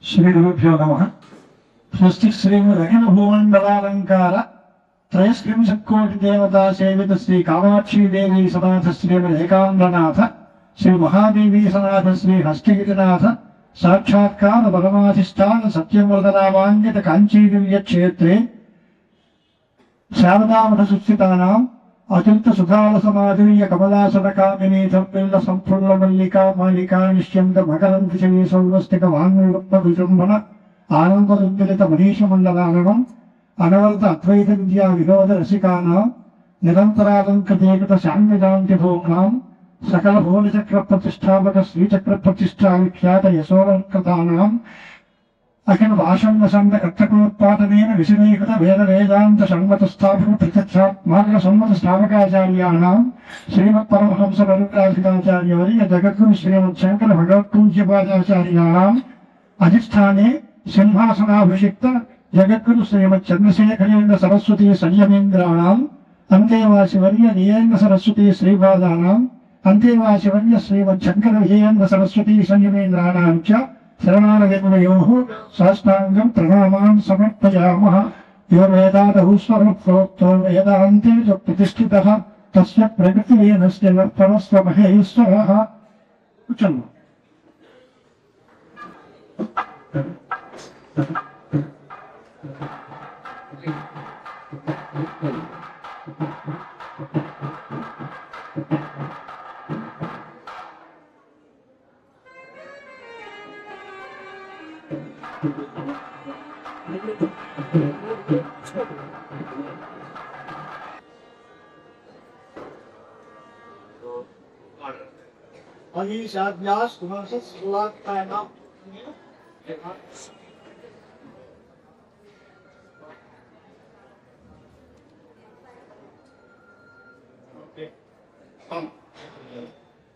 श्रीगुरुभ्यो नमः। स्वस्ति श्रीमदखिल भूमण्डलालंकार त्रयस्त्रिंशत्कोटि देवता सेवित श्री कामाक्षी देवी सनाथ श्रीमदेकाम्रनाथ श्री महादेवी सनाथ श्री हस्तिगिरिनाथ साक्षात्कार परमाधिष्ठान सत्यमृतनामान्वित कांची दिव्य क्षेत्रे शारदामठ सुस्थितानां अचिंत सुधाल समाधीय कमलासन कामिनी संपिल्ल संपूर्ण मल्लिका मालिका निश्चंद मकरंद शमी सौवस्तिक वांगुप्प विजृंभण आनंद दुर्मिलित मनीष मंडलानम अनवर्त अद्वैत विद्या विनोद रसिकानां निरंतरालंकृतेकृत शान्विदान्ति भोगां सकल भुवन चक्र प्रतिष्ठापक श्री चक्र प्रतिष्ठा विख्यात यशोरंकृतानां अखिल भाषण संद कट्टकोत्पादनेन विषमीकृत वेद वेदांत संगत स्थापन प्रत्यक्षात् मार्ग सम्मत स्थापकाचार्याणां श्रीमत्परमहंस वरुणाधिकाचार्यवर्य जगद्गुरु श्रीमच्छंकर भगवत्पूज्यपादाचार्याणाम् अधिष्ठाने सिंहासनाभिषिक्त जगद्गुरु श्रीमच्चंद्रशेखरेन्द्र सरस्वती संयमेन्द्राणाम् अन्तेवासिवर्य नियेन्द्र सरस्वती श्रीपादानाम् अन्तेवासिवर्य श्रीमच्छंकर विजयेन्द्र सरस्वती संयमेन्द्राणां च शरणागतयोः साष्टांगं प्रणामान् समर्पयामः। यो वेदादौ स्वरप्रोक्तो वेदान्ते च प्रतिष्ठितः तस्य प्रकृतिरेनस्य परस्य महेश्वरः। चलो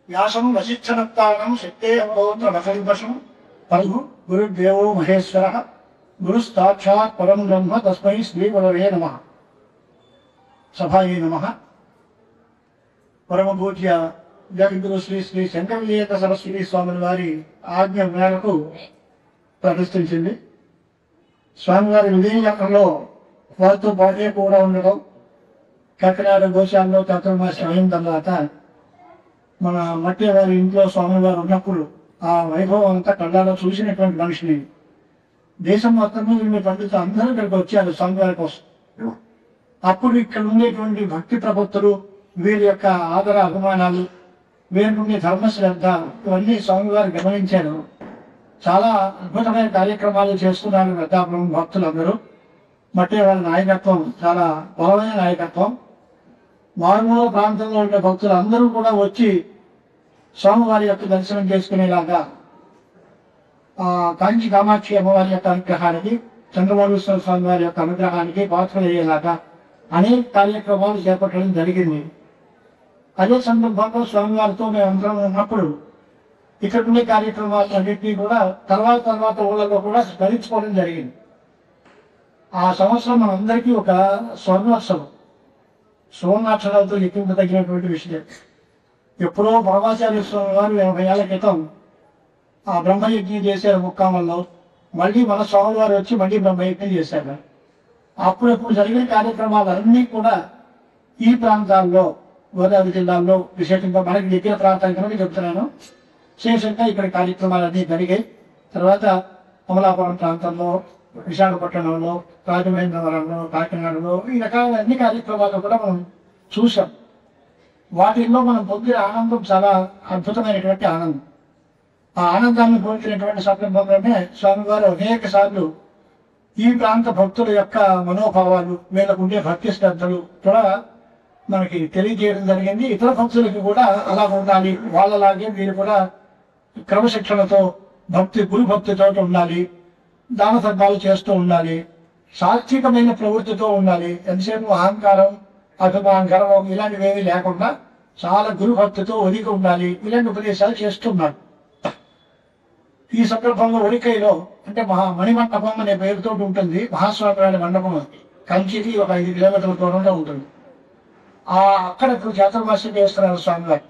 व्यासं वसिष्ठनप्तानं शक्तेः पौत्रमकल्पशं परमो गुरुर्देवो महेश्वरः गुरुस्साक्षात् परं ब्रह्म तस्मै श्रीगुरवे नमः। सभायै नमः। परम पूज्य जगद्गुरु శ్రీ శ్రీ శంకరవిజయేంద్ర సరస్వతి స్వామి వారి ఆజ్ఞ మేరకు ప్రతిష్ఠించింది. స్వామివారి విజయయాత్రలో వారితో పాటే కూడా ఉండడం, కాకినాడ గోశాలలో తత్వమాసం అయిన తర్వాత మన మట్టి వారి ఇంట్లో స్వామివారు ఉన్నప్పుడు ఆ వైభవం అంతా కళ్ళాలో చూసినటువంటి మనిషిని దేశం మొత్తం మీద పండితులు అందరూ ఇక్కడికి వచ్చారు స్వామివారి కోసం. అప్పుడు ఇక్కడ ఉండేటువంటి భక్తి ప్రపత్తులు, వీరి యొక్క ఆదర అభిమానాలు, వీరి నుండి ధర్మశ్రద్ధ ఇవన్నీ స్వామివారు గమనించారు. చాలా అద్భుతమైన కార్యక్రమాలు చేస్తున్నారు పెద్దాపురం భక్తులందరూ. మట్టి వాళ్ళ నాయకత్వం చాలా బలమైన నాయకత్వం. మారుమూల ప్రాంతంలో ఉండే భక్తులు అందరూ కూడా వచ్చి స్వామివారి యొక్క దర్శనం చేసుకునేలాగా కాంచి కామాక్షి అమ్మవారి యొక్క అనుగ్రహానికి, చంద్రమౌళీశ్వర స్వామి వారి యొక్క అనుగ్రహానికి పాత్రలయ్యేలాగా అనేక కార్యక్రమాలు చేపట్టడం జరిగింది. అదే సందర్భంలో స్వామివారితో మేమందరం ఉన్నప్పుడు ఇక్కడ ఉండే కార్యక్రమాలు అన్నింటినీ కూడా తర్వాత ఊళ్ళలో కూడా స్మరించుకోవడం జరిగింది. ఆ సంవత్సరం మనందరికీ ఒక స్వర్ణోత్సవం, సువర్ణాక్షరాలతో లెక్కింపదగినటువంటి విషయం. ఎప్పుడో పరమాచార్య స్వామి వారు 80 ఏళ్ల క్రితం ఆ బ్రహ్మయజ్ఞం చేశారు ముక్కామల్లో. మళ్ళీ మన స్వామి వారు వచ్చి మళ్ళీ బ్రహ్మయజ్ఞం చేశారు. అప్పుడప్పుడు జరిగిన కార్యక్రమాలన్నీ కూడా ఈ ప్రాంతాల్లో, గోదావరి జిల్లాల్లో విశేషంగా మనకి దగ్గర ప్రాంతానికి కనుక చెప్తున్నాను, విశేషంగా ఇక్కడ కార్యక్రమాలన్నీ జరిగాయి. తర్వాత అమలాపురం ప్రాంతంలో, విశాఖపట్నంలో, రాజమహేంద్రవరంలో, కాకినాడలో ఈ రకాల అన్ని కార్యక్రమాలు కూడా మనం చూసాం. వాటిల్లో మనం పొందిన ఆనందం చాలా అద్భుతమైనటువంటి ఆనందం. ఆ ఆనందాన్ని పొందినటువంటి సందర్భంలోనే స్వామివారు అనేక సార్లు ఈ ప్రాంత భక్తుల యొక్క మనోభావాలు, వీళ్ళకు ఉండే భక్తి శ్రద్ధలు కూడా మనకి తెలియజేయడం జరిగింది. ఇతర భక్తులకి కూడా అలా ఉండాలి, వాళ్ళలాగే వీరు కూడా క్రమశిక్షణతో గురు భక్తితో ఉండాలి, దాన ధర్మాలు చేస్తూ ఉండాలి, సాత్వికమైన ప్రవృత్తితో ఉండాలి, ఎంతసేపు అహంకారం, అభిమానం, గర్వం ఇలాంటివేమీ లేకుండా చాలా గురుభక్తితో ఒదిగి ఉండాలి, ఇలాంటి ఉపదేశాలు చేస్తున్నారు. ఈ సందర్భంలో ఒడికైలో అంటే మణిమండపం అనే పేరుతో ఉంటుంది. మహాస్వామి వారి మండపం కంచికి ఒక 5 కిలోమీటర్ల దూరంలో ఉంటుంది. అక్కడ చాతుర్మాస్యం చేస్తున్నారు స్వామివారు.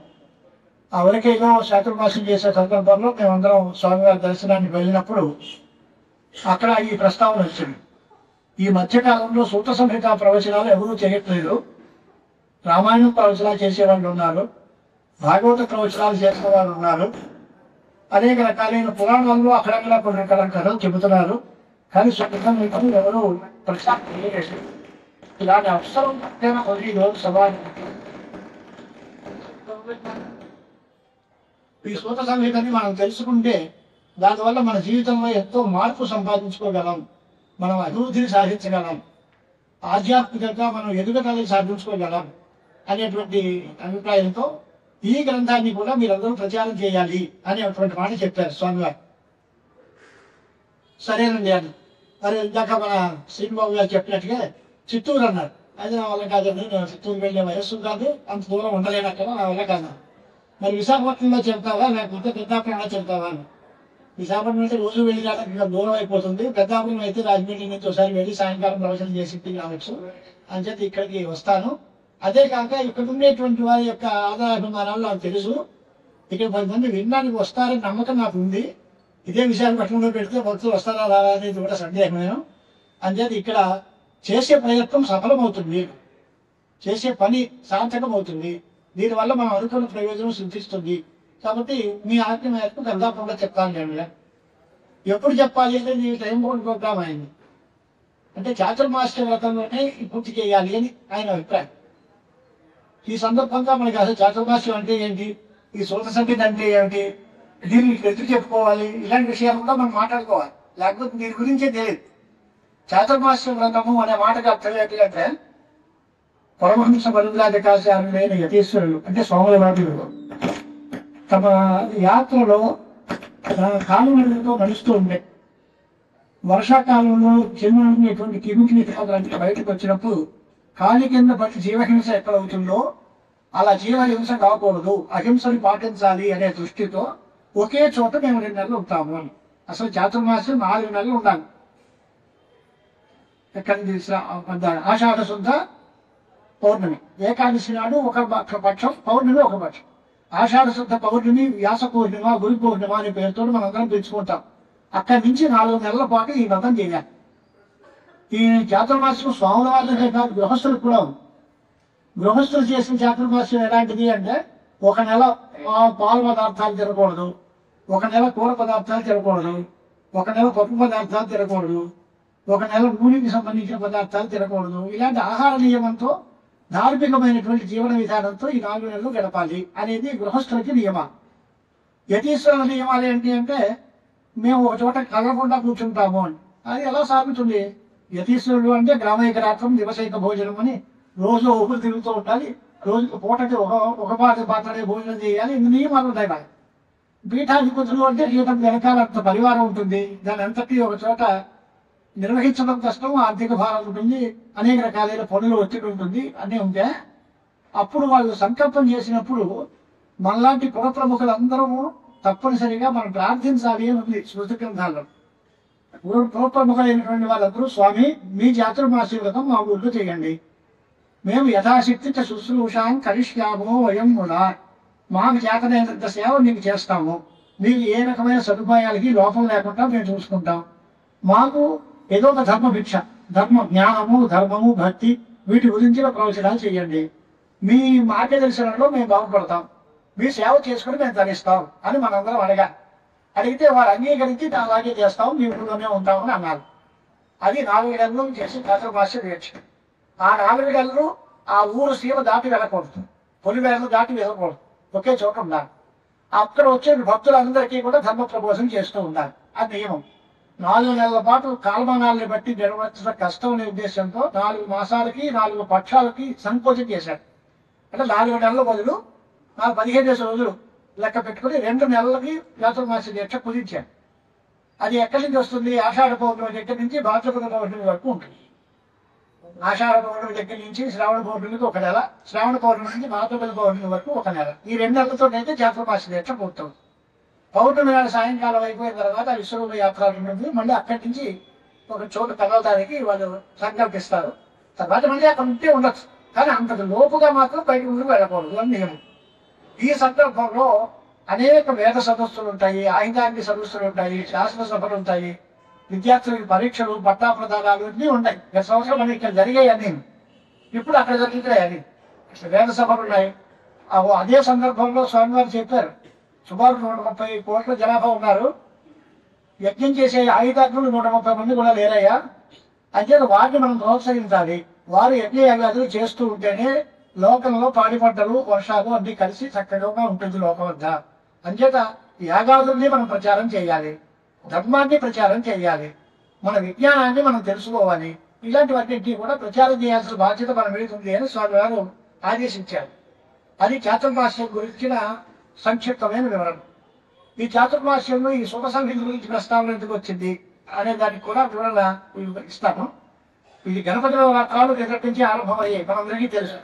ఆ ఉరకేలో చాతుర్మాసం చేసే సందర్భంలో మేమందరం స్వామివారి దర్శనానికి వెళ్ళినప్పుడు అక్కడ ఈ ప్రస్తావన వచ్చింది. ఈ మధ్యకాలంలో సూత సంహిత ప్రవచనాలు ఎవరూ చేయట్లేదు. రామాయణం ప్రవచనాలు చేసేవాళ్ళు ఉన్నారు, భాగవత ప్రవచనాలు చేసేవాళ్ళు ఉన్నారు, అనేక రకాలైన పురాణాల్లో అక్కడక్కడ కొన్ని రకాల కథలు చెబుతున్నారు. కానీ సొంతం ఎవరు ప్రచారం చేయలేదు. ఇలాంటి అవసరం కొద్ది రోజు సమాజం ఈ సూత సంహితని మనం తెలుసుకుంటే దానివల్ల మన జీవితంలో ఎంతో మార్పు సంపాదించుకోగలం, మనం అభివృద్ధిని సాధించగలం, ఆధ్యాత్మికంగా మనం ఎదుగుదలని సాధించుకోగలం అనేటువంటి అభిప్రాయంతో ఈ గ్రంథాన్ని కూడా మీరందరూ ప్రచారం చేయాలి అనేటువంటి మాట చెప్పారు స్వామివారు. సరేనండి అని మరి ఇందాక మన శ్రీబాబు గారు చెప్పినట్టుగా చిత్తూరు అన్నారు. అది నా వల్ల కాదండి, నేను చిత్తూరు వెళ్ళే వయస్సు కాదు, అంత దూరం ఉండలేను అక్కడ, నా వల్ల కాదు. మరి విశాఖపట్నంలో చెప్తావా లేకపోతే పెద్దాపురంలో చెప్తావా అని. విశాఖపట్నం అయితే రోజు వెళ్ళి ఇంకా దూరం అయిపోతుంది, పెద్దాపురం అయితే రాజమండ్రి నుంచి ఒకసారి వెళ్ళి సాయంకాలం ప్రవచనం చేసి రావచ్చు అని చెప్పి ఇక్కడికి వస్తాను. అదే కాక ఇక్కడ ఉండేటువంటి వారి యొక్క ఆధారాభిమానాలు నాకు తెలుసు. ఇక్కడ 10 మంది వినడానికి వస్తారని నమ్మకం నాకు ఉంది. ఇదే విశాఖపట్నంలో పెడితే భక్తులు వస్తారా రారా అనేది కూడా సందేహమే. అంచేది ఇక్కడ చేసే ప్రయత్నం సఫలమవుతుంది, చేసే పని సార్థకమవుతుంది, దీనివల్ల మనం అనుకున్న ప్రయోజనం సిద్ధిస్తుంది. కాబట్టి మీ ఆజ్ఞ మేరకు గంధాపురంలో చెప్తాను. నేను ఎప్పుడు చెప్పాలి అంటే నీ టైం ప్రోగ్రామ్ అయింది అంటే చాతుర్మాస్య వ్రతంలోనే పూర్తి చేయాలి అని ఆయన అభిప్రాయం. ఈ సందర్భంగా మనకి అసలు చాతుర్మాస్యం అంటే ఏంటి, ఈ సూత సంహిత అంటే ఏమిటి, దీన్ని ఎదురు చెప్పుకోవాలి, ఇలాంటి విషయాలు కూడా మనం మాట్లాడుకోవాలి, లేకపోతే దీని గురించే తెలియదు. చాతుర్మాస్య వ్రతము అనే మాటకు అర్థం ఏంటంటే పరమహంస బలులాధికాశారులైన యతీశ్వరులు అంటే స్వాముల వాటిలో తమ యాత్రలో కాలువలతో నడుస్తూ ఉండే వర్షాకాలంలో జన్మటువంటి కిమికి బయటకు వచ్చినప్పుడు కాలి కింద పట్టి జీవహింస ఎక్కడ అవుతుందో అలా జీవహింస కాకూడదు, అహింసని పాటించాలి అనే దృష్టితో ఒకే చోట మేము 2 నెలలు ఉంటాము అని. అసలు చాతుర్మాస్యం 4 నెలలు ఉండాలి. ఆషాఢ శుద్ధ పౌర్ణమి, ఏకాదశి నాడు ఒక పక్షం, పౌర్ణమి ఒక పక్షం. ఆషాఢ శుద్ధ పౌర్ణమి, వ్యాస పూర్ణిమ, గురు పూర్ణిమ అనే పేరుతో మనందరం పిలుచుకుంటాం. అక్కడి నుంచి 4 నెలల పాటు ఈ వ్రతం చేయాలి. ఈ చాతుర్మాస్యం స్వాముల వాళ్ళకే కాదు, గృహస్థులకు కూడా ఉంది. గృహస్థులు చేసిన చాతుర్మాస్యం ఎలాంటిది అంటే 1 నెల పాలు పదార్థాలు తినకూడదు, 1 నెల కూర పదార్థాలు తినకూడదు, 1 నెల పప్పు పదార్థాలు తినకూడదు, 1 నెల నూనెకి సంబంధించిన పదార్థాలు తినకూడదు. ఇలాంటి ఆహార నియమంతో ధార్మికమైనటువంటి జీవన విధానంతో ఈ 4 నెలలు గడపాలి అనేది గృహస్థులకి నియమాలు. యతీశ్వరుల నియమాలు ఏంటి అంటే మేము ఒక చోట కదలకుండా కూర్చుంటాము అని. అది ఎలా సాగుతుంది? యతీశ్వరుడు అంటే గ్రామైక రాత్రం దివసైక భోజనం అని రోజు ఊపిరి తిరుగుతూ ఉండాలి, రోజుకు పూటకి ఒక పాత్రనే భోజనం చేయాలి. ఇన్ని నియమాలు ఉంటాయి. నాకు పీఠాధిపతులు అంటే జీవితం వెనకాల అంత పరివారం ఉంటుంది, దాని అంతటి ఒక చోట నిర్వహించడం కష్టం, ఆర్థిక భారం ఉంటుంది, అనేక రకాలైన పనులు ఒత్తిడి ఉంటుంది, అన్నీ ఉంటే అప్పుడు వాళ్ళు సంకల్పం చేసినప్పుడు మనలాంటి పుర ప్రముఖులందరూ తప్పనిసరిగా మనం ప్రార్థించాలి అని ఉంది స్మృతి గ్రంథాల్లో. పుర ప్రముఖులైనటువంటి వాళ్ళందరూ స్వామి మీ చాతుర్మాస్య వ్రతం మా ఊళ్ళో చేయండి, మేము యథాశక్తి శుశ్రూషాం కరిష్యామో వయం కూడా, మాకు చేతనైనంత సేవ మీకు చేస్తాము, మీకు ఏ రకమైన సదుపాయాలకి లోపం లేకుండా మేము చూసుకుంటాం, మాకు ఏదో ఒక ధర్మ భిక్ష, ధర్మ జ్ఞానము, ధర్మము, భక్తి వీటి గురించిన ప్రవచనాలు చేయండి, మీ మార్గదర్శనంలో మేము బాగుపడతాం, మీ సేవ చేసుకుని మేము ధరిస్తాం అని మనందరం అడిగితే వారు అంగీకరించి అలాగే చేస్తాం, మీ ఊళ్ళోనే ఉంటామని అన్నారు. అది 4 నెలలు చేసి చాతుర్మాస్య దీక్ష. ఆ 4 నెలలు ఆ ఊరు సీమ దాటి వెళ్ళకూడదు, పొలిమేరలు దాటి వెళ్ళకూడదు, ఒకే చోట ఉండాలి. అక్కడ వచ్చే భక్తులందరికీ కూడా ధర్మ ప్రబోధం చేస్తూ ఉండాలి, అది నియమం. 4 నెలల పాటు కాలమానాన్ని బట్టి నిర్వహించడం కష్టం అనే ఉద్దేశంతో 4 మాసాలకి 4 పక్షాలకి సంకోచం చేశారు. అంటే 4 నెలల బదులు 15 రోజులు లెక్క పెట్టుకుని 2 నెలలకి చాతుర్మాస్య దీక్ష కుదించారు. అది ఎక్కడి నుంచి వస్తుంది? ఆషాఢ పౌర్ణమి దగ్గర నుంచి భాద్రపద పౌర్ణమి వరకు ఉంటుంది. ఆషాఢ పౌర్ణమి దగ్గర నుంచి శ్రావణ పౌర్ణమికి 1 నెల, శ్రావణ పౌర్ణమి నుంచి భాద్రపద పౌర్ణమి వరకు 1 నెల. ఈ 2 నెలలతో అయితే చాతుర్మాస్య దీక్ష పూర్తవుతుంది. పౌర్ణమి నాడు సాయంకాలం అయిపోయిన తర్వాత విశ్వరూప యాత్ర ఉంటుంది. మళ్ళీ అక్కడి నుంచి ఒక చోటు తగలడానికి వాళ్ళు సంకల్పిస్తారు. తర్వాత మళ్ళీ అక్కడ ఉంటే ఉండొచ్చు, కానీ అంతకు లోపుగా మాత్రం బయట ముందుకు వెళ్ళకూడదు అని నియమం. ఈ సందర్భంలో అనేక వేద సదస్సులు ఉంటాయి, ఆయుధాంగి సదస్సులు ఉంటాయి, శాస్త్ర సభలు ఉంటాయి, విద్యార్థులకి పరీక్షలు, పట్టా ప్రదానాలు అన్నీ ఉంటాయి. గత సంవత్సరం మనకి ఇక్కడ జరిగాయి అన్ని, ఇప్పుడు అక్కడ జరుగుతాయి అని వేద సభలు ఉన్నాయి. అదే సందర్భంలో స్వామివారు చెప్పారు, సుమారు 130 కోట్ల జనాభా ఉన్నారు, యజ్ఞం చేసే ఆయుధాగ్నులు 130 మంది కూడా లేరయ్యా. అంటే వారిని మనం ప్రోత్సహించాలి. వారు యజ్ఞ యాగాదులు చేస్తూ ఉంటేనే లోకంలో పాడి పంటలు, వర్షాలు అన్ని కలిసి చక్కగా ఉంటుంది లోకం అంతా. అంచేత యాగాదుల్ని మనం ప్రచారం చేయాలి, ధర్మాన్ని ప్రచారం చేయాలి, మన విజ్ఞానాన్ని మనం తెలుసుకోవాలి. ఇలాంటివన్నింటినీ కూడా ప్రచారం చేయాల్సిన బాధ్యత మన మీద ఉంది అని స్వామి వారు ఆదేశించారు. అది చాతుర్మాస్యం గురించిన సంక్షిప్తమైన వివరణ. ఈ చాతుర్మాస్యంలో ఈ శుభ సంహిత గురించి ప్రస్తావన ఎందుకు వచ్చింది అనే దానికి కూడా వివరణ ఇస్తాను. ఇది గణపతి నవరాత్రాలు నిన్నటి నుంచి ఆరంభమయ్యాయి, మనందరికీ తెలుసు.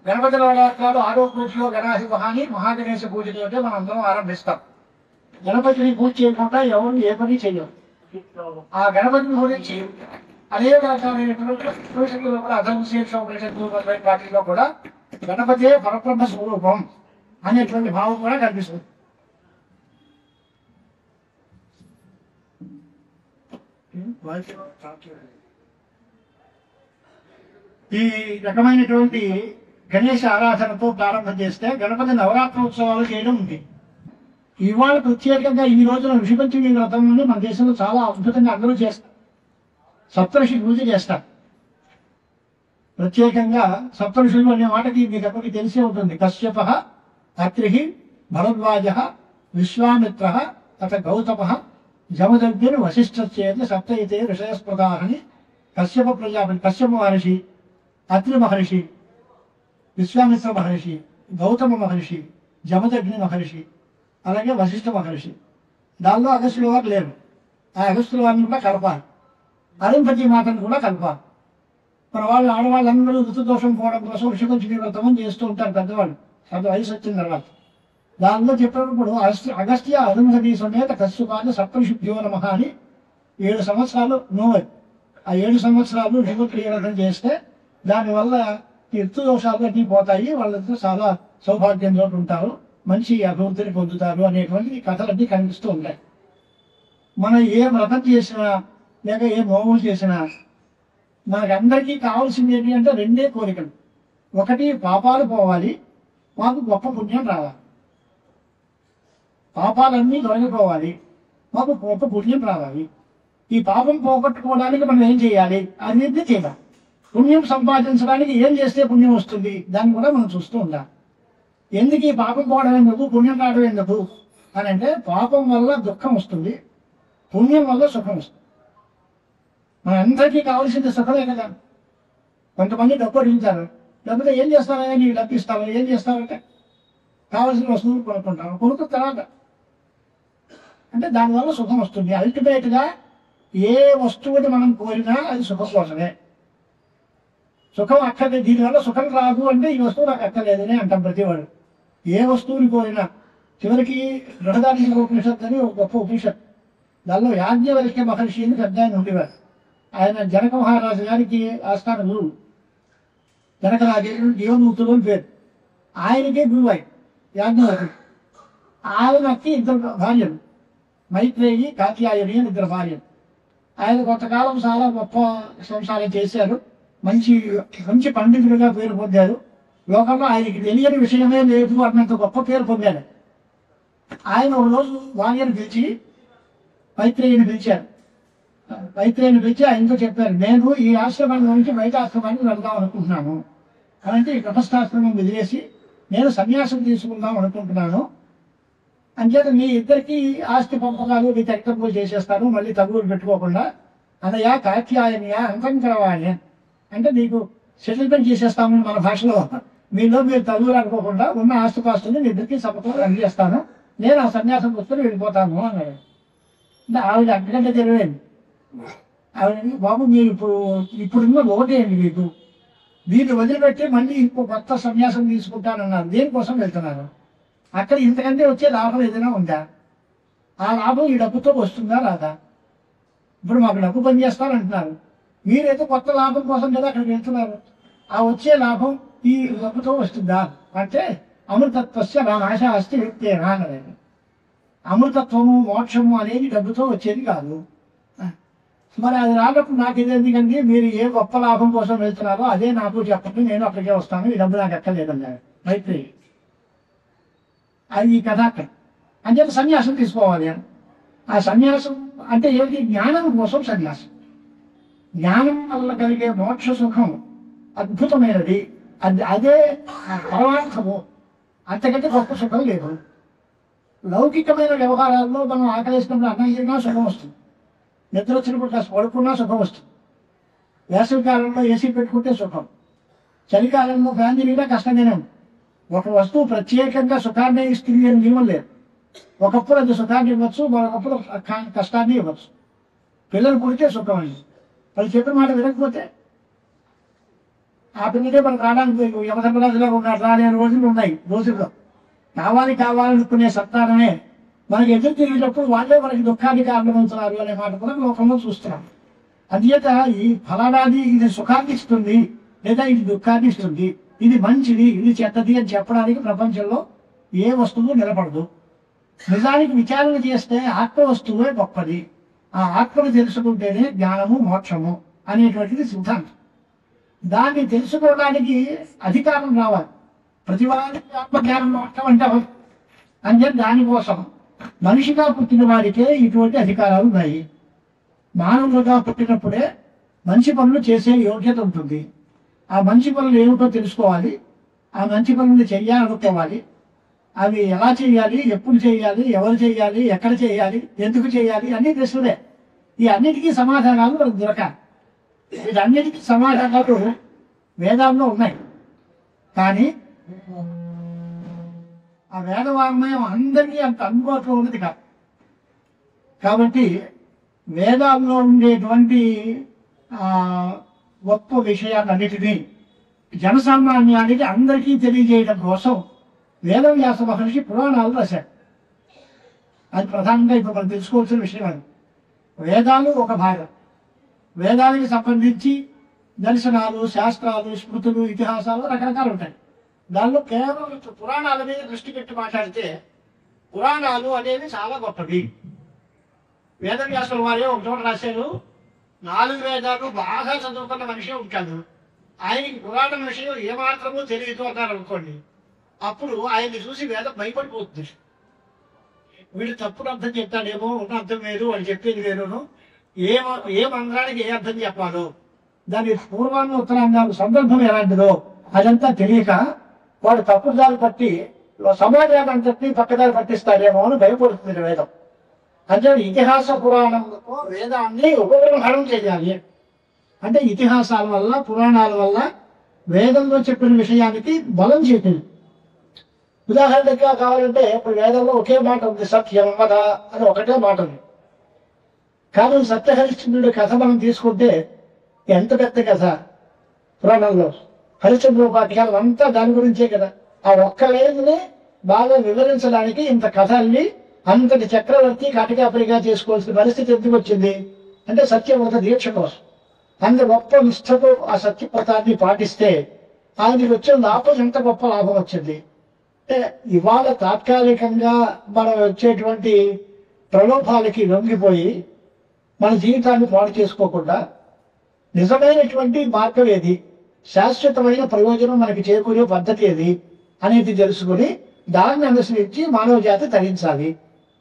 గణపతి నవరాత్రాలు 6వ పూజలో గణాధిపహాని మహాగణేశ పూజతోటే మనం అందరం ఆరంభిస్తాం. గణపతిని పూజ చేయకుండా ఎవరు ఏ పని చేయరు. ఆ గణపతిని గురించి అనేక రకాలైనటువంటి వాటిలో కూడా గణపతే పరబ్రహ్మ స్వరూపం అనేటువంటి భావం కూడా కనిపిస్తుంది. ఈ రకమైనటువంటి గణేష ఆరాధనతో ప్రారంభం చేస్తే గణపతి నవరాత్రోత్సవాలు చేయడం ఉంది. ఇవాళ ప్రత్యేకంగా ఈ రోజున ఋషిపంచమి వ్రతం అని మన దేశంలో చాలా అద్భుతంగా అందరూ చేస్తారు. సప్తఋషి పూజ చేస్తారు. ప్రత్యేకంగా సప్తఋషులు అనే మాటకి మీకు అందరికీ తెలిసే ఉంటుంది. కశ్యప, అత్రి, భరద్వాజ, విశ్వామిత్ర, తథ గౌతమ, జమదగ్ని, వశిష్ఠచేత సప్తయితే ఋషయస్పదాహని. కశ్యప ప్రజాపతి, కశ్యప మహర్షి, అత్రి మహర్షి, విశ్వామిత్ర మహర్షి, గౌతమ మహర్షి, జమదగ్ని మహర్షి, అలాగే వశిష్ఠ మహర్షి. దానిలో అగస్త్యుల వారు లేరు. ఆ అగస్త్యుల వారిని కూడా కలపాలి. అరుంధతి మాతను కూడా కలపాలి. మన వాళ్ళు ఆడవాళ్ళందరూ ఋతుదోషం పోవడం కోసం ఋషిపంచమి వ్రతం చేస్తూ ఉంటారు పెద్దవాళ్ళు, అది వయసు వచ్చిన తర్వాత. దానిలో చెప్పినప్పుడు అగస్త్య అరుంధతి సమేత కశ్యపాద సప్తఋషిభ్యో నమః అని 7 సంవత్సరాలు నోవై. ఆ 7 సంవత్సరాలు ఋషిపంచమి వ్రతం చేస్తే దానివల్ల ఈ ఋతుదోషాలు అన్నీ పోతాయి, వాళ్ళతో చాలా సౌభాగ్యంతో ఉంటారు, మంచి అభివృద్ధిని పొందుతారు అనేటువంటి కథలన్నీ కనిపిస్తూ ఉంటాయి. మనం ఏ వ్రతం చేసినా లేక ఏ నోములు చేసినా మనకందరికీ కావాల్సింది ఏంటి అంటే 2 కోరికలు. ఒకటి, పాపాలు పోవాలి, మాకు గొప్ప పుణ్యం రావాలి. పాపాలన్నీ తొలగిపోవాలి, మాకు గొప్ప పుణ్యం రావాలి. ఈ పాపం పోగొట్టుకోవడానికి మనం ఏం చేయాలి అనేది చేయాలి. పుణ్యం సంపాదించడానికి ఏం చేస్తే పుణ్యం వస్తుంది దాన్ని కూడా మనం చూస్తూ ఉండాలి. ఎందుకు ఈ పాపం పోవడం ఎందుకు, పుణ్యం రావడం ఎందుకు అని అంటే, పాపం వల్ల దుఃఖం వస్తుంది, పుణ్యం వల్ల సుఖం వస్తుంది. మన అందరికీ కావాల్సింది సుఖమే కదా. కొంతమంది డబ్బు అడుగుతారు, డబ్బుతో ఏం చేస్తారా, నీకు డబ్బు ఇస్తావా, ఏం చేస్తావంటే కావాల్సిన వస్తువులు కొనుక్కుంటాను, కొనుక్కున్న తర్వాత అంటే దానివల్ల సుఖం వస్తుంది. అల్టిమేట్గా ఏ వస్తువుని మనం కోరినా అది సుఖం కోసమే. సుఖం అక్కర్లేదు, దీనివల్ల సుఖం రాదు అంటే ఈ వస్తువు నాకు అక్కర్లేదని అంటాం ప్రతివాడు. ఏ వస్తువుని కోరినా చివరికి బృహదారణ్యక ఉపనిషత్తు అని ఒక గొప్ప ఉపనిషత్తు, దానిలో యాజ్ఞవల్క్య మహర్షి అని పెద్ద ఆయన ఉండేవారు. ఆయన జనక మహారాజు గారికి ఆస్థాన గురువు. జనకరాజు జీవనూతులు అని పేరు. ఆయనకే గురువు ఆయన యాజ్ఞవల్క్యుడు. ఆయనకి 2 భార్యలు, మైత్రేయి, కాత్యాయని అని 2 భార్యలు. ఆయన కొంతకాలం చాలా గొప్ప సంసారం చేశారు, మంచి మంచి పండితుడిగా పేరు పొందారు. లోకంలో ఆయనకి తెలియని విషయమే లేదు అన్నంత గొప్ప పేరు పొందాడు. ఆయన ఒక రోజు భార్యను పిలిచి మైత్రేయిని పిలిచారు. మైత్రేయిని పిలిచి ఆయనతో చెప్పారు, నేను ఈ ఆశ్రమం నుంచి బయట ఆశ్రమానికి వెళ్దాం అనుకుంటున్నాను. అలాంటి ఈ గృహస్థాశ్రమం వదిలేసి నేను సన్యాసం తీసుకుందాం అనుకుంటున్నాను. అంచేత మీ ఇద్దరికి ఆస్తి పంపకాలు మీ తగ్గింపులు చేసేస్తాను, మళ్ళీ తగులు పెట్టుకోకుండా. అనయా కాత్యాయనియా అంతంకరవాణి అంటే నీకు సెటిల్మెంట్ చేసేస్తాము మన భాషలో. మీలో మీరు తగులు అనుకోకుండా ఉన్న ఆస్తిపాస్తుని మీ ఇద్దరికి సమకూరు అందజేస్తాను, నేను ఆ సన్యాసం పుస్తకం వెళ్ళిపోతాను అన్నాడు. అంటే ఆవిడ అంతకంటే తెలియదు. ఆవిడ, బాబు మీరు ఇప్పుడున్న ఒకటేంటి మీకు, వీళ్ళు వదిలిపెట్టి మళ్ళీ ఇంకో కొత్త సన్యాసం తీసుకుంటానన్నారు, దేనికోసం వెళ్తున్నారు? అక్కడ ఇంతకంటే వచ్చే లాభం ఏదైనా ఉందా? ఆ లాభం ఈ డబ్బుతో వస్తుందా రాదా? ఇప్పుడు మాకు డబ్బు పనిచేస్తారంటున్నారు, మీరైతే కొత్త లాభం కోసం కదా అక్కడికి వెళ్తున్నారు. ఆ వచ్చే లాభం ఈ డబ్బుతో వస్తుందా అంటే అమృతత్వస్య నాశ అస్తి విత్తేనా అన్నది. అమృతత్వము మోక్షము అనేది డబ్బుతో వచ్చేది కాదు. మరి అది రానప్పుడు నాకు ఇది ఎందుకంటే మీరు ఏ గొప్ప లాభం కోసం వెళ్తున్నారో అదే నాకు చెప్పండి, నేను అక్కడికే వస్తాను, ఈ డబ్బు నాకు ఎక్కలేదన్నారు మైత్రి. అది ఈ కథ అక్కడ అంటే సన్యాసం తీసుకోవాలి అని. ఆ సన్యాసం అంటే ఏంటి? జ్ఞానం కోసం సన్యాసం. జ్ఞానం వల్ల కలిగే మోక్ష సుఖం అద్భుతమైనది. అదే పరమార్థము. అంతకంటే గొప్ప సుఖం లేదు. లౌకికమైన వ్యవహారాల్లో మనం ఆకలిస్తున్నప్పుడు అన్నం తిన్నా సుఖం వస్తుంది, నిద్ర వచ్చినప్పుడు కాస్త పడుకున్నా సుఖం వస్తుంది, వేసవికాలంలో ఏసీ పెట్టుకుంటే సుఖం, చలికాలంలో ఫ్యాన్ తిరిగినా కష్టంగానే ఉంది. ఒక వస్తువు ప్రత్యేకంగా సుఖాన్ని ఇస్తుంది అని నియమం లేదు. ఒకప్పుడు అది సుఖాన్ని ఇవ్వచ్చు, మరొకప్పుడు కష్టాన్ని ఇవ్వచ్చు. పిల్లలు పుడితే సుఖం అయింది, వాళ్ళు చెప్పిన మాట వినకపోతే ఆ పిల్లలే మనకు రావడానికి యమధర్మరాజులో ఉన్నాడు, రానే రోజులు ఉన్నాయి. రోజుల్లో కావాలి కావాలనుకునే సత్తానమే మనకి ఎదురు తిరిగినప్పుడు వాళ్ళే మనకి దుఃఖానికి కారణమవుతున్నారు అనే మాట కూడా లోకంలో చూస్తున్నాం. అందుచేత ఈ ఫలానాది ఇది సుఖాన్ని ఇస్తుంది లేదా ఇది దుఃఖాన్ని ఇస్తుంది, ఇది మంచిది ఇది చెడ్డది అని చెప్పడానికి ప్రపంచంలో ఏ వస్తువు నిలబడదు. నిజానికి విచారణ చేస్తే ఆత్మ వస్తువే గొప్పది. ఆ ఆత్మను తెలుసుకుంటేనే జ్ఞానము మోక్షము అనేటువంటిది సిద్ధాంతం. దాన్ని తెలుసుకోవడానికి అధికారం రావాలి. ప్రతి వారికి ఆత్మజ్ఞానం మోక్షం అంటే అంటే దానికోసం మనిషిగా పుట్టిన వారికే ఇటువంటి అధికారాలు ఉన్నాయి. మానవులుగా పుట్టినప్పుడే మంచి పనులు చేసే యోగ్యత ఉంటుంది. ఆ మంచి పనులు ఏమిటో తెలుసుకోవాలి, ఆ మంచి పనులు చెయ్యాలనుకోవాలి. అవి ఎలా చేయాలి, ఎప్పుడు చేయాలి, ఎవరు చేయాలి, ఎక్కడ చేయాలి, ఎందుకు చేయాలి అన్నీ ప్రశ్నలే. ఈ అన్నిటికీ సమాధానాలు మనకు దొరకాలి. వీటన్నిటికీ సమాధానాలు వేదాల్లో ఉన్నాయి. కానీ ఆ వేదవాంగ్మయం అందరికీ అంత అందుబాటులో ఉన్నది కాదు. కాబట్టి వేదాల్లో ఉండేటువంటి గొప్ప విషయాలన్నిటినీ జనసామాన్యానికి అందరికీ తెలియజేయడం కోసం వేదవ్యాస మహర్షి పురాణాలు రాశాడు. అది ప్రధానంగా ఇప్పుడు మనం తెలుసుకోవాల్సిన విషయం. అది వేదాలు ఒక భాగం. వేదాలకు సంబంధించి దర్శనాలు, శాస్త్రాలు, స్మృతులు, ఇతిహాసాలు రకరకాలు ఉంటాయి. దానిలో కేవలం పురాణాల మీద దృష్టి పెట్టి మాట్లాడితే పురాణాలు అనేవి చాలా గొప్పవి. వేదవ్యాసుల వారే ఒక చోట రాశారు, 4 వేదాలు బాగా చదువుకున్న మనిషి ఉంటాడు, ఆయనకి పురాణం విషయం ఏమాత్రమూ తెలియదు అన్నారు అనుకోండి, అప్పుడు ఆయన్ని చూసి వేదం భయపడిపోతుంది. వీడు తప్పుడు అర్థం చెప్తాడేమో, ఉన్న అర్థం వేరు, వాళ్ళు చెప్పేది వేరును, ఏ మంత్రానికి ఏ అర్థం చెప్పాలో, దాని పూర్వాన్ని ఉత్తరాంగాలు సందర్భం ఎలాంటిదో అదంతా తెలియక వాడు తప్పుదారి పట్టి సమాజాన్ని అంతటి పక్కదారి పట్టిస్తాడేమో అని భయపడుతుంది వేదం. అంటే ఇతిహాస పురాణంతో వేదాన్ని ఉపగ్రహణం చేయాలి. అంటే ఇతిహాసాల వల్ల, పురాణాల వల్ల వేదంలో చెప్పిన విషయానికి బలం చేసింది. ఉదాహరణగా కావాలంటే ఇప్పుడు వేదంలో ఒకే మాట ఉంది, సత్యం వద అని ఒకటే మాట ఉంది. కానీ సత్యహరిశ్చంద్రుడి కథ మనం తీసుకుంటే ఎంత పెద్ద కథ. పురాణంలో హరిశ్చంద్రోపాఖ్యానం అంతా దాని గురించే కదా. ఆ ఒక్క లేదని బాగా వివరించడానికి ఇంత కథ అల్లి అంతటి చక్రవర్తి కటికాపరిగా చేసుకోవాల్సిన పరిస్థితి ఎందుకు వచ్చింది అంటే సత్యవ్రత దీక్ష కోసం. అంత గొప్ప నిష్ఠతో ఆ సత్యవ్రతాన్ని పాటిస్తే ఆయనకి వచ్చిన లాభం ఎంత గొప్ప లాభం వచ్చింది అంటే ఇవాళ తాత్కాలికంగా మనం వచ్చేటువంటి ప్రలోభాలకి లొంగిపోయి మన జీవితాన్ని పాడు చేసుకోకుండా నిజమైనటువంటి మార్గం ఏది, శాశ్వతమైన ప్రయోజనం మనకి చేకూరే పద్ధతి ఏది అనేది తెలుసుకుని దాన్ని అనుసరించి మానవ జాతి తరించాలి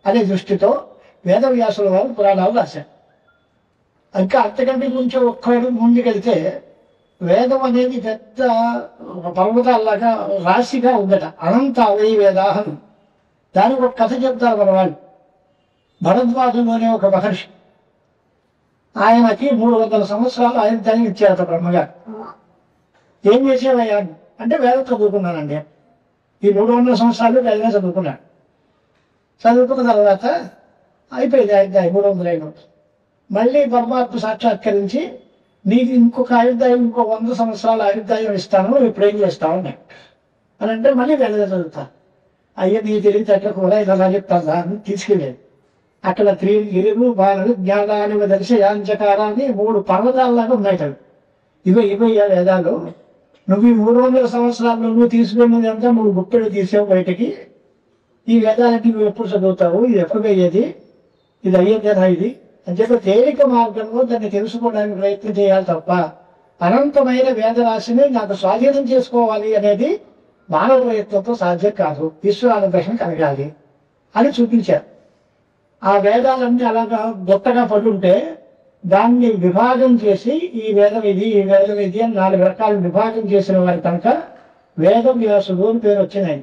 అనే దృష్టితో వేదవ్యాసుల వారు పురాణాలు రాశారు. ఇంకా అంతకంటే కొంచెం ఒక్కడు ముందుకెళ్తే వేదం అనేది పెద్ద పర్వతాల్లాగా రాశిగా ఉందట. అనంత అవై వేదాహం. దానికి ఒక కథ చెప్తారు మన వాళ్ళు. భరద్వాజుడు అనే ఒక మహర్షి, ఆయనకి 300 సంవత్సరాలు ఆయన దాన్ని ఇచ్చారట బ్రహ్మగారు. ఏం చేసేవయ్యా అంటే వేదం చదువుకున్నానండి. ఈ 300 సంవత్సరాలు వేదమే చదువుకున్నాడు. చదువుకున్న తర్వాత అయిపోయింది 300 మళ్ళీ పరమాత్మ సాక్షాత్కరించి నీకు ఇంకొక ఆయుర్దాయం, ఇంకో 100 సంవత్సరాల ఆయుర్దాయం ఇస్తాను, ఇప్పుడు ఏం చేస్తావు అని అంటే మళ్ళీ వేద చదువుతా. అయ్యో నీ తెలివితేటలు కూడా ఇలా చెప్తాను అని తీసుకెళ్ళేది. అక్కడ గిరులు బాలలు జ్ఞానాన్ని దర్శయాంచకారాన్ని 3 పర్వతాల్లాగా ఉన్నాయి. ఇవే వేదాలు. నువ్వు ఈ 300 సంవత్సరాల్లో నువ్వు తీసుకున్నది అంతా నువ్వు గుప్పెడు తీసావు బయటకి. ఈ వేదాలకి నువ్వు ఎప్పుడు చదువుతావు, ఇది ఎప్పుడు అయ్యేది, ఇది అయ్యేదేనా ఇది అని చెప్పి తేలిక మార్గంలో దాన్ని తెలుసుకోవడానికి ప్రయత్నం చేయాలి తప్ప అనంతమైన వేదరాశిని నాకు స్వాధీనం చేసుకోవాలి అనేది మానవ ప్రయత్నంతో సాధ్యం కాదు. విశ్వానుగ్రహం కలగాలి అని చూపించారు. ఆ వేదాలన్నీ అలాగా గొప్పగా పడుంటే దాన్ని విభాగం చేసి ఈ వేదం ఇది, ఈ వేదం ఇది అని 4 రకాలు విభాగం చేసిన వారి కనుక వేద వ్యాసుడు అని పేరు వచ్చినాయి.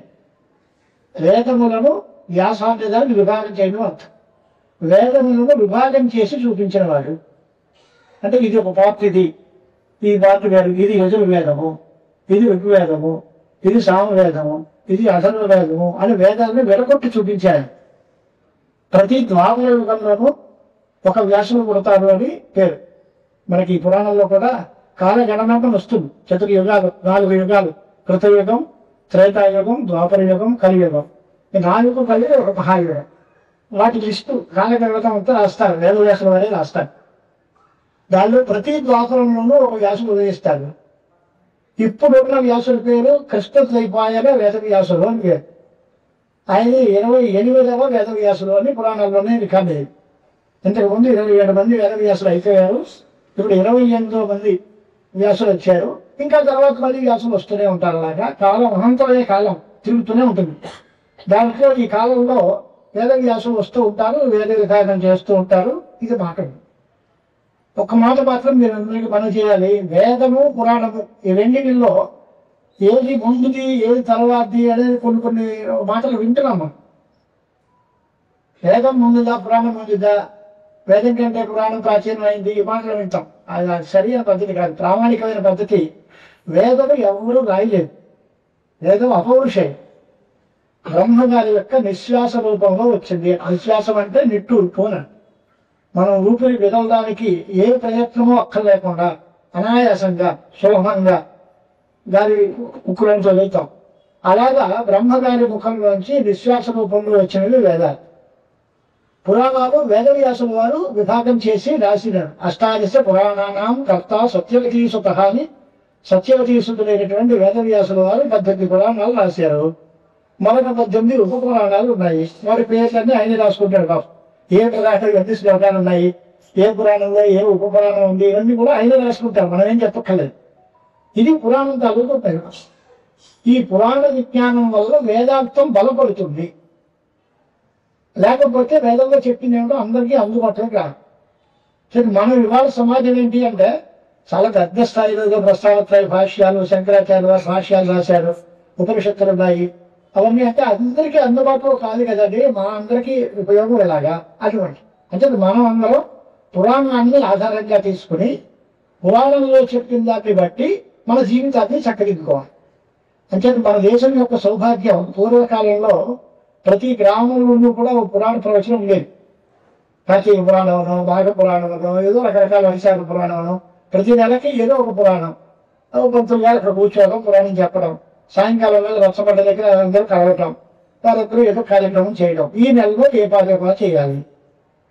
వేదములను వ్యాసాన్ని దాన్ని విభాగం చేయడం అర్థం. వేదములను విభాగం చేసి చూపించిన వాడు. అంటే ఇది ఒక పార్ట్, ఈ పార్ట్ వేరు, ఇది యజుర్వేదము, ఇది ఋగ్వేదము, ఇది సామవేదము, ఇది అథర్వవేదము అని వేదాలను విడగొట్టి చూపించారు. ప్రతి ద్వాపర యుగంలోనూ ఒక వ్యాసుడు పుడతారు అని పేరు. మనకి ఈ పురాణంలో కూడా కాలగణనాటం వస్తుంది. 4 యుగాలు, 4 యుగాలు, కృతయుగం, త్రేతాయుగం, ద్వాపర యుగం, కలియుగం. ఈ 4 కలిగి ఒక మహాయుగం. వాటి లిస్టు కాలగణనం అంతా రాస్తారు, వేదవ్యాసుల వారే రాస్తారు. దానిలో ప్రతి ద్వాపరంలోనూ ఒక వ్యాసుడు ఉదయిస్తాడు. ఇప్పుడున్న వ్యాసుడి పేరు కృష్ణద్వైపాయన వేదవ్యాసుడు అని పేరు. ఆయన 28వ వేదవ్యాసుడు అని పురాణాల్లోనే రికార్డు అయ్యింది. ఇంతకుముందు 27 మంది వేదవ్యాసులు అయిపోయారు. ఇప్పుడు 28వ మంది వ్యాసులు వచ్చారు. ఇంకా తర్వాత మళ్ళీ వ్యాసులు వస్తూనే ఉంటారు. అలాగా కాలం అనంతమైన కాలం తిరుగుతూనే ఉంటుంది. దాంట్లో ఈ కాలంలో వేదవ్యాసులు వస్తూ ఉంటారు, వేద విధానం చేస్తూ ఉంటారు. ఇది మాట. ఒక మాట మాత్రం మీరు అందరికీ పని చేయాలి. వేదము, పురాణము ఈ రెండింటిలో ఏది ముందుది, ఏది తర్వాతది అనేది కొన్ని మాటలు వింటున్నాం మనం. వేదం ముందుదా, పురాణం ముందుదా, వేదం కంటే పురాణం ప్రాచీనమైంది, ఈ మాటలు వింటాం. అది సరైన పద్ధతి కాదు, ప్రామాణికమైన పద్ధతి. వేదము ఎవరు రాయలేదు. వేదం అపౌరుషే, బ్రహ్మగారి యొక్క నిశ్వాస రూపంలో వచ్చింది. నిశ్వాసం అంటే నిట్టూర్పు అని. మనం ఊపిరి విదలడానికి ఏ ప్రయత్నమో అక్కర్లేకుండా అనాయాసంగా సులభంగా గారి ముక్కులోంచి వదులుతాం. అలాగా బ్రహ్మగారి ముఖంలోంచి నిశ్వాస రూపంలో వచ్చినవి వేదాలు. పురాణాలు వేదవ్యాసుల వారు విభాగం చేసి రాసినారు. అష్టాదశ పురాణానాం కర్త సత్యవతీసుత అని సత్యవతీసుతులైనటువంటి వేదవ్యాసుల వారు 18 పురాణాలు రాశారు. మరొక 18 ఉప పురాణాలు ఉన్నాయి. వారి పేర్లన్నీ ఆయన రాసుకుంటాడు. బాబు ఏ పురాణం ఎన్ని శ్లోకాలు ఉన్నాయి, ఏ పురాణంలో ఏ ఉప పురాణం ఉంది, ఇవన్నీ కూడా ఆయన రాసుకుంటారు. మనం ఏం చెప్పక్కర్లేదు. ఇది పురాణం తాలూకు ఉపయోగం. ఈ పురాణ విజ్ఞానం వల్ల వేదాంతం బలపడుతుంది. లేకపోతే వేదంలో చెప్పింది ఏమిటో అందరికీ అందుబాటులోకి రాదు. మనం ఇవాళ సమాజం ఏంటి అంటే చాలా పెద్ద స్థాయిలో ప్రస్తావత్రయ భాష్యాలు, శంకరాచార్య వారు భాష్యాలు రాశారు, ఉపనిషత్తులు ఉన్నాయి. అవన్నీ అంటే అందరికీ అందుబాటులో కాదు కదండి. మా అందరికీ ఉపయోగం ఎలాగా అటువంటి అంటే మనం అందరం పురాణాన్ని ఆధారంగా తీసుకుని పురాణంలో చెప్పిన దాన్ని బట్టి మన జీవితాన్ని చక్కదిద్దుకోవాలి. అంటే మన దేశం యొక్క సౌభాగ్యం, పూర్వకాలంలో ప్రతి గ్రామంలోనూ కూడా ఒక పురాణ ప్రవచనం ఉండేది. కార్తీక పురాణంలో, మాఘ పురాణంలో, ఏదో రకరకాల వైశాఖ పురాణంలో ప్రతి నెలకి ఏదో ఒక పురాణం. పంతులు గారు అక్కడ కూర్చోవడం, పురాణం చెప్పడం, సాయంకాలం వేళ రచ్చబండ దగ్గర అందరూ కలవటం, వారందరూ ఏదో కార్యక్రమం చేయడం. ఈ నెలలో ఏ కార్యక్రమాలు చేయాలి,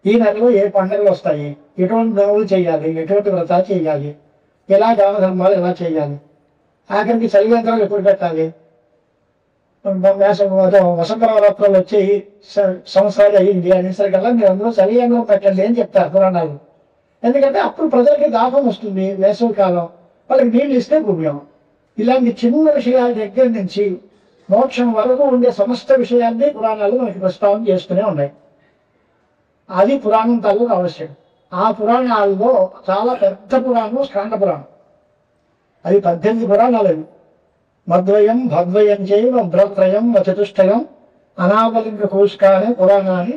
ఈ నెలలో ఏ పండుగలు వస్తాయి, ఎటువంటి నవ్వులు చేయాలి, ఎటువంటి వ్రతాలు చేయాలి, ఎలా దాన ధర్మాలు ఎలా చేయాలి, ఆఖరికి చలివేంద్రాలు ఎప్పుడు పెట్టాలి, వసంత నవరాత్రులు వచ్చి సంవత్సరాలు అయ్యింది అనేసరికల్లా మీరు అందరూ చలివేంద్రం పెట్టండి అని చెప్తారు పురాణాలు. ఎందుకంటే అప్పుడు ప్రజలకి దాహం వస్తుంది, వేసవి కాలం, వాళ్ళకి నీళ్ళు ఇస్తే పుణ్యం. ఇలాంటి చిన్న విషయాల దగ్గర నుంచి మోక్షం వరకు ఉండే సమస్త విషయాన్ని పురాణాలు మనకి ప్రస్తావన చేస్తూనే ఉన్నాయి. అది పురాణం తాలూకు అవశ్యం. ఆ పురాణాల్లో చాలా పెద్ద పురాణం స్కాంద పురాణం. అది 18 పురాణాలు. అవి మద్వయం భద్వయం చైవ బ్రత్రయం చతుష్టయం అనావలింగ కోష్కానే పురాణాన్ని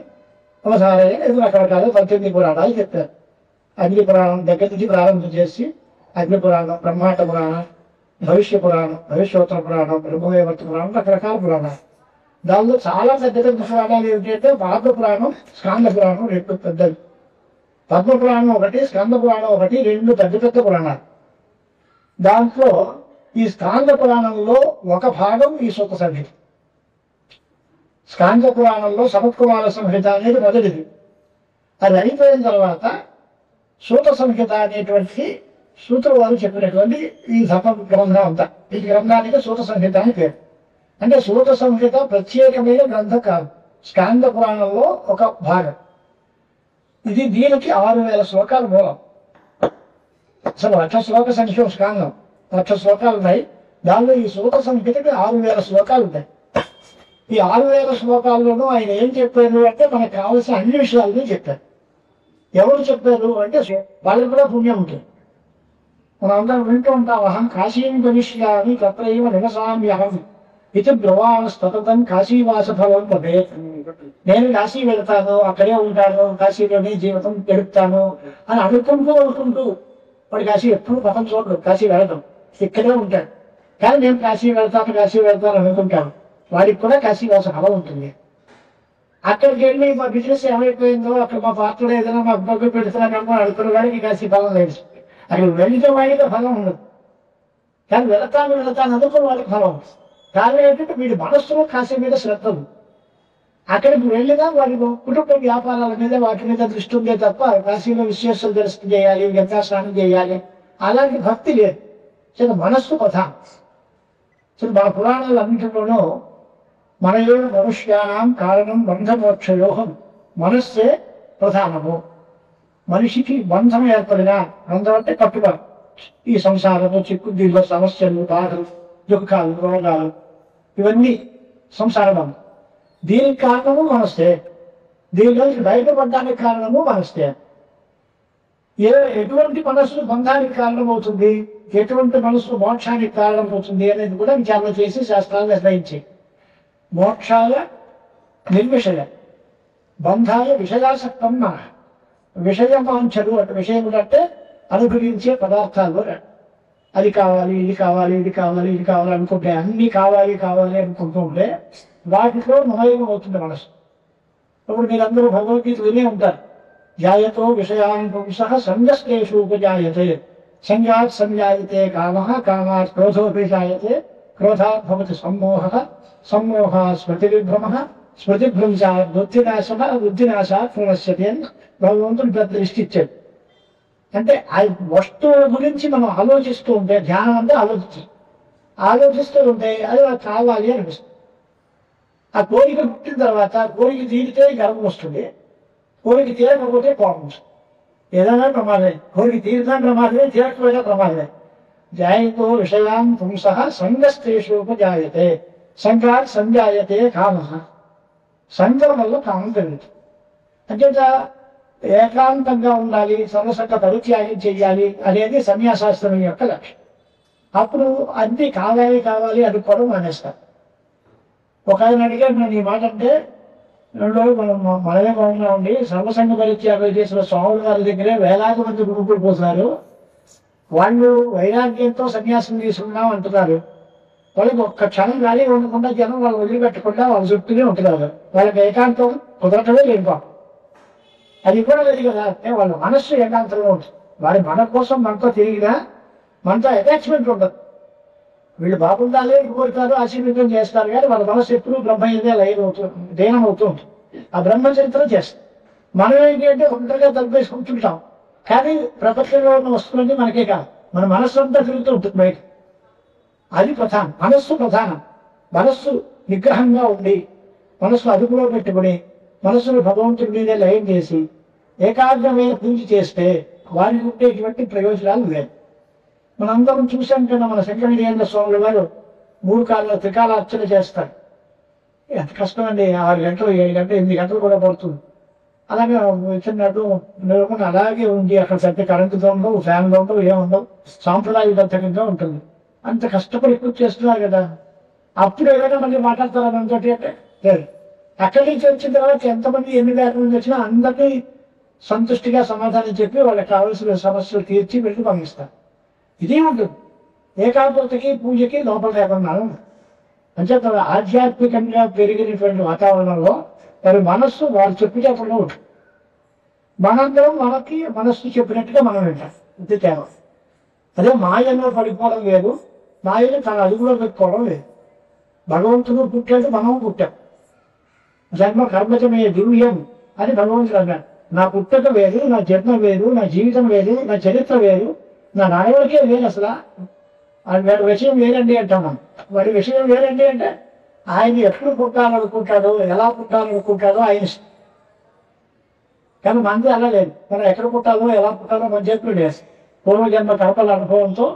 అవసారే రకరకాల 18 పురాణాలు చెప్పారు. అగ్ని పురాణం దగ్గర నుంచి ప్రారంభం చేసి అగ్ని పురాణం, బ్రహ్మాండ పురాణం, భవిష్య పురాణం, భవిష్యోత్తర పురాణం, బ్రహ్మవేవర్త పురాణం, రకరకాల పురాణాలు. దానిలో చాలా పెద్ద పెద్ద పురాణాలు ఏమిటంటే పద్మ పురాణం, స్కాంద పురాణం 2 పెద్దవి. పద్మ పురాణం ఒకటి, స్కాంద పురాణం ఒకటి, 2 పెద్ద పెద్ద పురాణాలు. దాంట్లో ఈ స్కాంద పురాణంలో ఒక భాగం ఈ సూత సంహిత. స్కాంద పురాణంలో సనత్కుమార సంహిత అనేది మొదటిది. అది అయిపోయిన తర్వాత సూత సంహిత అనేటువంటి సూత్ర వారు చెప్పినటువంటి ఈ ధర్మ గ్రంథం అంతా. ఈ గ్రంథానికి సూత సంహిత అని పేరు. అంటే సూత సంహిత ప్రత్యేకమైన గ్రంథం కాదు, స్కాంద పురాణంలో ఒక భాగం. దీనికి 6000 శ్లోకాలు మూలం. అసలు 1,00,000 శ్లోక సంఖ్య స్కాందం, 1,00,000 శ్లోకాలు ఉన్నాయి. దానిలో ఈ సూత సంహితకి 6000 శ్లోకాలు ఉంటాయి. ఈ 6000 శ్లోకాల్లోనూ ఆయన ఏం చెప్పారు అంటే మనకు కావాల్సిన అన్ని విషయాలని చెప్పారు. ఎవరు చెప్పారు అంటే వాళ్ళకి కూడా పుణ్యం ఉంటుంది. మనం అందరం వింటూ ఉంటాం, అహం కాశీం గమిష్యామి తత్రైవ నివసామ్యహం ఇది బ్రువాస్తతం కాశీవాసఫలం పదే. నేను కాశీ వెళ్తాను, అక్కడే ఉంటాను, కాశీలోనే జీవితం గడుపుతాను అని అనుకుంటూ వాడు కాశీ ఎప్పుడు పక్కన చూడడు, కాశీ వెళ్ళడం ఇక్కడే ఉంటాడు. కానీ నేను కాశీ వెళ్తాను అనుకుంటాను, వాడికి కూడా కాశీవాస ఫలం ఉంటుంది. అక్కడికి వెళ్ళి మా బిజినెస్ ఏమైపోయిందో, అక్కడ మా పాత్రలు ఏదైనా మా అబ్బాయి పెడుతున్నామో అనుకున్న వాడికి కాశీ ఫలం లేదు. అక్కడ వెళితే వాడికి ఫలం ఉండదు. కానీ వెళతాను అనుకున్న వాడికి ఫలం ఉంది. కారణం ఏంటంటే వీడి మనస్సులో కాశీ మీద శ్రద్ధ ఉంది. అక్కడికి వెళ్ళినా వాడి కుటుంబ వ్యాపారాల మీద వాటి మీద దృష్టి ఉందే తప్ప కాశీలో విశేషాలు దర్శనం చేయాలి, గంగా స్నానం చేయాలి అలాంటి భక్తి లేదు. చిన్న మనస్సు ప్రధానం. చిన్న మా పురాణాలన్నింటిలోనూ మనయో మనుష్యానాం కారణం బంధమోక్షయోహం, మనస్సే ప్రధానము. మనిషికి బంధం ఏర్పడినా, బంధం అంటే కట్టుబడి ఈ సంసారము, చిక్కుదీళ్ళ సమస్యలు, బాధలు, దుఃఖాలు, రోగాలు ఇవన్నీ సంసార బంధం. దీనికి కారణము మనస్తే, దీనిలోంచి బయటపడడానికి కారణము మనస్తే. ఎటువంటి మనస్సు బంధానికి కారణమవుతుంది, ఎటువంటి మనస్సు మోక్షానికి కారణమవుతుంది అనేది కూడా విచారణ చేసి శాస్త్రాలు నిర్ణయించాయి. మోక్షాయ నిర్విషయ, బంధాయ విషయాసక్తం మన. విషయమాంఛలు అంటే విషయములు అంటే అనుభవించే పదార్థాలు. అది కావాలి, ఇది కావాలి, ఇది కావాలి, ఇది కావాలి అనుకుంటే, అన్ని కావాలి అనుకుంటూ ఉంటే వాటిలో మమయం అవుతుంది మనసు. ఇప్పుడు మీరందరూ భగవద్గీత వినే ఉంటారు. జాయతో విషయాన్ పుంసః సంగస్తేషు ఉపజాయతే, సంగాత్ సంజాయతే కామః, కామాత్ క్రోధోపి జాయతే, క్రోధాత్ భవతి సమ్మోహః, సమ్మోహాత్ స్మృతివిభ్రమః, స్మృతిభ్రంశాత్ బుద్ధినాశః, బుద్ధినాశాత్ పునశ్యతి అని భగవంతుడు పెద్ద దృష్టి ఇచ్చాడు. అంటే ఆ వస్తువు గురించి మనం ఆలోచిస్తూ ఉంటే, ధ్యానం అంటే ఆలోచిస్తూ ఉంటే అది నాకు కావాలి అనిపిస్తుంది. ఆ కోరిక పుట్టిన తర్వాత కోరిక తీరితే గర్వం వస్తుంది, కోరిక తీరకపోతే కోపం వస్తుంది. ఏదైనా ప్రమాదమే, కోరిక తీరినా ప్రమాదమే, తీరకపోయినా ప్రమాదమే. జాయతో విషయాన్ పుంసః సంగస్తేషోపజాయతే, సంగాత్ సంజాయతే కామః. సంగం వల్ల కామం పెరుగుతుంది. అంచేత ఏకాంతంగా ఉండాలి, సర్వసంగ పరిత్యాగం చేయాలి అనేది సన్యాసాస్త్రం యొక్క లక్ష్యం. అప్పుడు అన్ని కావాలి అనుకోవడం మానేస్తారు. ఒక ఆయన అడిగారు, నేను ఈ మాట అంటే మనమే బాగున్నా ఉండి సర్వసంగ పరిత్యాగం చేసిన స్వాముల వారి దగ్గరే వేలాది మంది గురుకులు పోతున్నారు. వాళ్ళు వైరాగ్యంతో సన్యాసం తీసుకున్నాం అంటున్నారు. వాళ్ళకి ఒక్క క్షణం గాలి ఉండకుండా జనం వాళ్ళు వదిలిపెట్టకుండా వాళ్ళ చుట్టూనే ఉంటున్నారు. వాళ్ళకి ఏకాంతం కుదరటమే లేదు. అది కూడా లేదు కదా. అంటే వాళ్ళ మనస్సు ఏకాంతంలో ఉంటుంది. వారి మన కోసం మనతో తిరిగినా మనతో అటాచ్మెంట్ ఉండదు. వీళ్ళు బాగుండాలి కోరుతారు, ఆశీర్వదం చేస్తారు, కానీ వాళ్ళ మనసు ఎప్పుడూ బ్రహ్మయ్యదే లైన్ అవుతుంది, దేనం అవుతూ ఉంటుంది. ఆ బ్రహ్మచరిత్ర చేస్తారు. మనం ఏంటి అంటే ఒంటరిగా తలపేసి కూర్చుంటాం, కానీ ప్రపంచంలో ఉన్న వస్తువులన్నీ మనకే కాదు, మన మనస్సు అంతా తిరుగుతూ ఉంటుంది బయట. అది ప్రధానం, మనస్సు ప్రధానం. మనస్సు నిగ్రహంగా ఉండి, మనస్సు అదుపులో పెట్టుకుని, మనస్సును భగవంతుడి మీదే లయం చేసి ఏకాగ్రమైన పూజ చేస్తే వారికి ఉండేటువంటి ప్రయోజనాలు లేదు. మనందరం చూసాం కదా, మన శంకరనిలయంలో స్వాముల వారు 3 కాళ్ళ త్రికాల అర్చన చేస్తారు. ఎంత కష్టం అండి, 6 గంటలు 7 గంటలు 8 గంటలు కూడా పడుతుంది. అలాగే వచ్చినట్టు నిలబడి అలాగే ఉంది. అక్కడ పెద్ద కరెంటుతో ఉండవు, ఫ్యాన్లో ఉండవు, ఏముండవు, సాంప్రదాయబద్ధంగా ఉంటుంది. అంత కష్టపడి పూజ చేస్తున్నారు కదా. అప్పుడు ఏదైనా మళ్ళీ మాట్లాడతారా మనతోటి అంటే లేదు. అక్కడి నుంచి వచ్చిన తర్వాత ఎంతమంది ఎన్ని వేల మంది వచ్చినా అందరినీ సంతుష్టిగా సమాధానం చెప్పి వాళ్ళకి కావాల్సిన సమస్యలు తీర్చి వెళ్ళి పంపిస్తారు. ఇదే ఉంటుంది. ఏకాగ్రతకి పూజకి లోపల లేకుండా అంటే ఆధ్యాత్మికంగా పెరిగినటువంటి వాతావరణంలో మరి మనస్సు వాళ్ళు చెప్పేటప్పుడు ఉంటుంది. మనందరం మనకి మనస్సు చెప్పినట్టుగా మనం వింటాం. ఇది తేడా. అదే మాయలో పడిపోవడం లేదు, మాయని తన అదుపులో పెట్టుకోవడం లేదు. భగవంతుడు పుట్టాడు, మనం పుట్టాం. జన్మ కర్మజమే దివ్యం అని భగవంతుడు అన్నాడు. నా పుట్టక వేరు, నా జన్మ వేరు, నా జీవితం వేరు, నా చరిత్ర వేరు, నా నాయకుడికే వేరు అసలు. వాడి విషయం వేరండి అంటాం. వాడి విషయం వేరండి అంటే ఆయన ఎప్పుడు పుట్టాలనుకుంటాడో, ఎలా పుట్టాలనుకుంటాడో ఆయన ఇష్టం. కానీ మనది అలా లేదు. మనం ఎక్కడ పుట్టాలో, ఎలా పుట్టాలో మన చేతులు లేదు. పూర్వజన్మ కడపల అనుభవంతో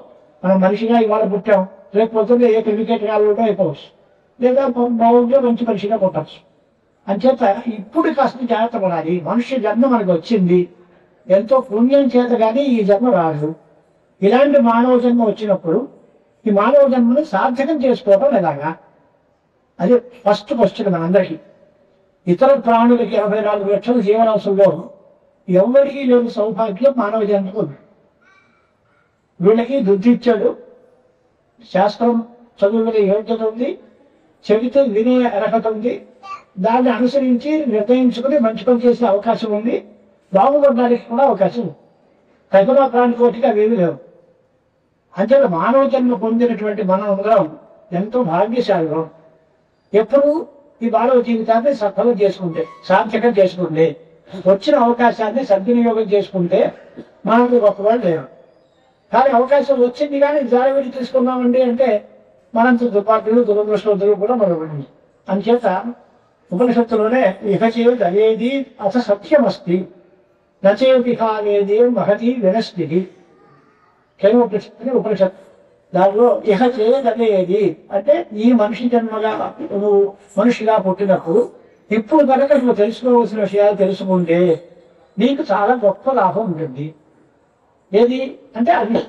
మనం మనిషిగా ఇవాళ పుట్టాం, రేపు పొద్దున్న ఏ క్రికెట్ కాలంలో అయిపోవచ్చు, లేదా బాగుంటే మంచి మనిషిగా పుట్టచ్చు. అంచేత ఇప్పుడు కాస్త జాగ్రత్త పడాలి. మనుష్య జన్మ మనకు వచ్చింది, ఎంతో పుణ్యం చేత కానీ ఈ జన్మ రాదు. ఇలాంటి మానవ జన్మ వచ్చినప్పుడు ఈ మానవ జన్మను సార్థకం చేసుకోవడం ఎలాగా, అది ఫస్ట్ క్వశ్చన్ మనందరికీ. ఇతర ప్రాణులకి 84 లక్షల జీవరాశుల్లో ఎవరికీ లేని సౌభాగ్యం మానవ జన్మకు ఉంది. వీళ్ళకి బుద్ధి ఇచ్చాడు, శాస్త్రం చదువుకునే యోగ్యత ఉంది, చెబితే వినే అర్హత ఉంది, దాన్ని అనుసరించి నిర్ణయించుకుని మంచి పని చేసే అవకాశం ఉంది, బాగుపడడానికి కూడా అవకాశం ఉంది. తగిన ప్రాణికోటికి అవేమీ లేవు. అంటే మానవ జన్మ పొందినటువంటి మనం అందరం ఎంతో భాగ్యశాలిగా ఎప్పుడు ఈ మానవ జీవితాన్ని సఫలం చేసుకుంటే, సార్థకం చేసుకుంటే, వచ్చిన అవకాశాన్ని సద్వినియోగం చేసుకుంటే మనకు గొప్పవాళ్ళు లేరు. కానీ అవకాశం వచ్చింది కానీ జాగ్రత్త తీసుకున్నామండి అంటే మనంత దుర్పాటులు దురదృష్టవంతులు కూడా మనకు. అందుచేత ఉపనిషత్తులోనే ఇహ చేది అనేది అస సత్యమస్తి నచేది కానేది మహతి వినస్తి కేవోపనిషత్తు ఉపనిషత్తు. దానిలో ఇహ చేయదనేది అంటే ఈ మనిషి జన్మగా నువ్వు మనిషిగా పుట్టినప్పుడు ఇప్పుడు కనుక నువ్వు తెలుసుకోవాల్సిన విషయాలు తెలుసుకుంటే నీకు చాలా గొప్ప లాభం ఉంటుంది. ఏది అంటే అన్ని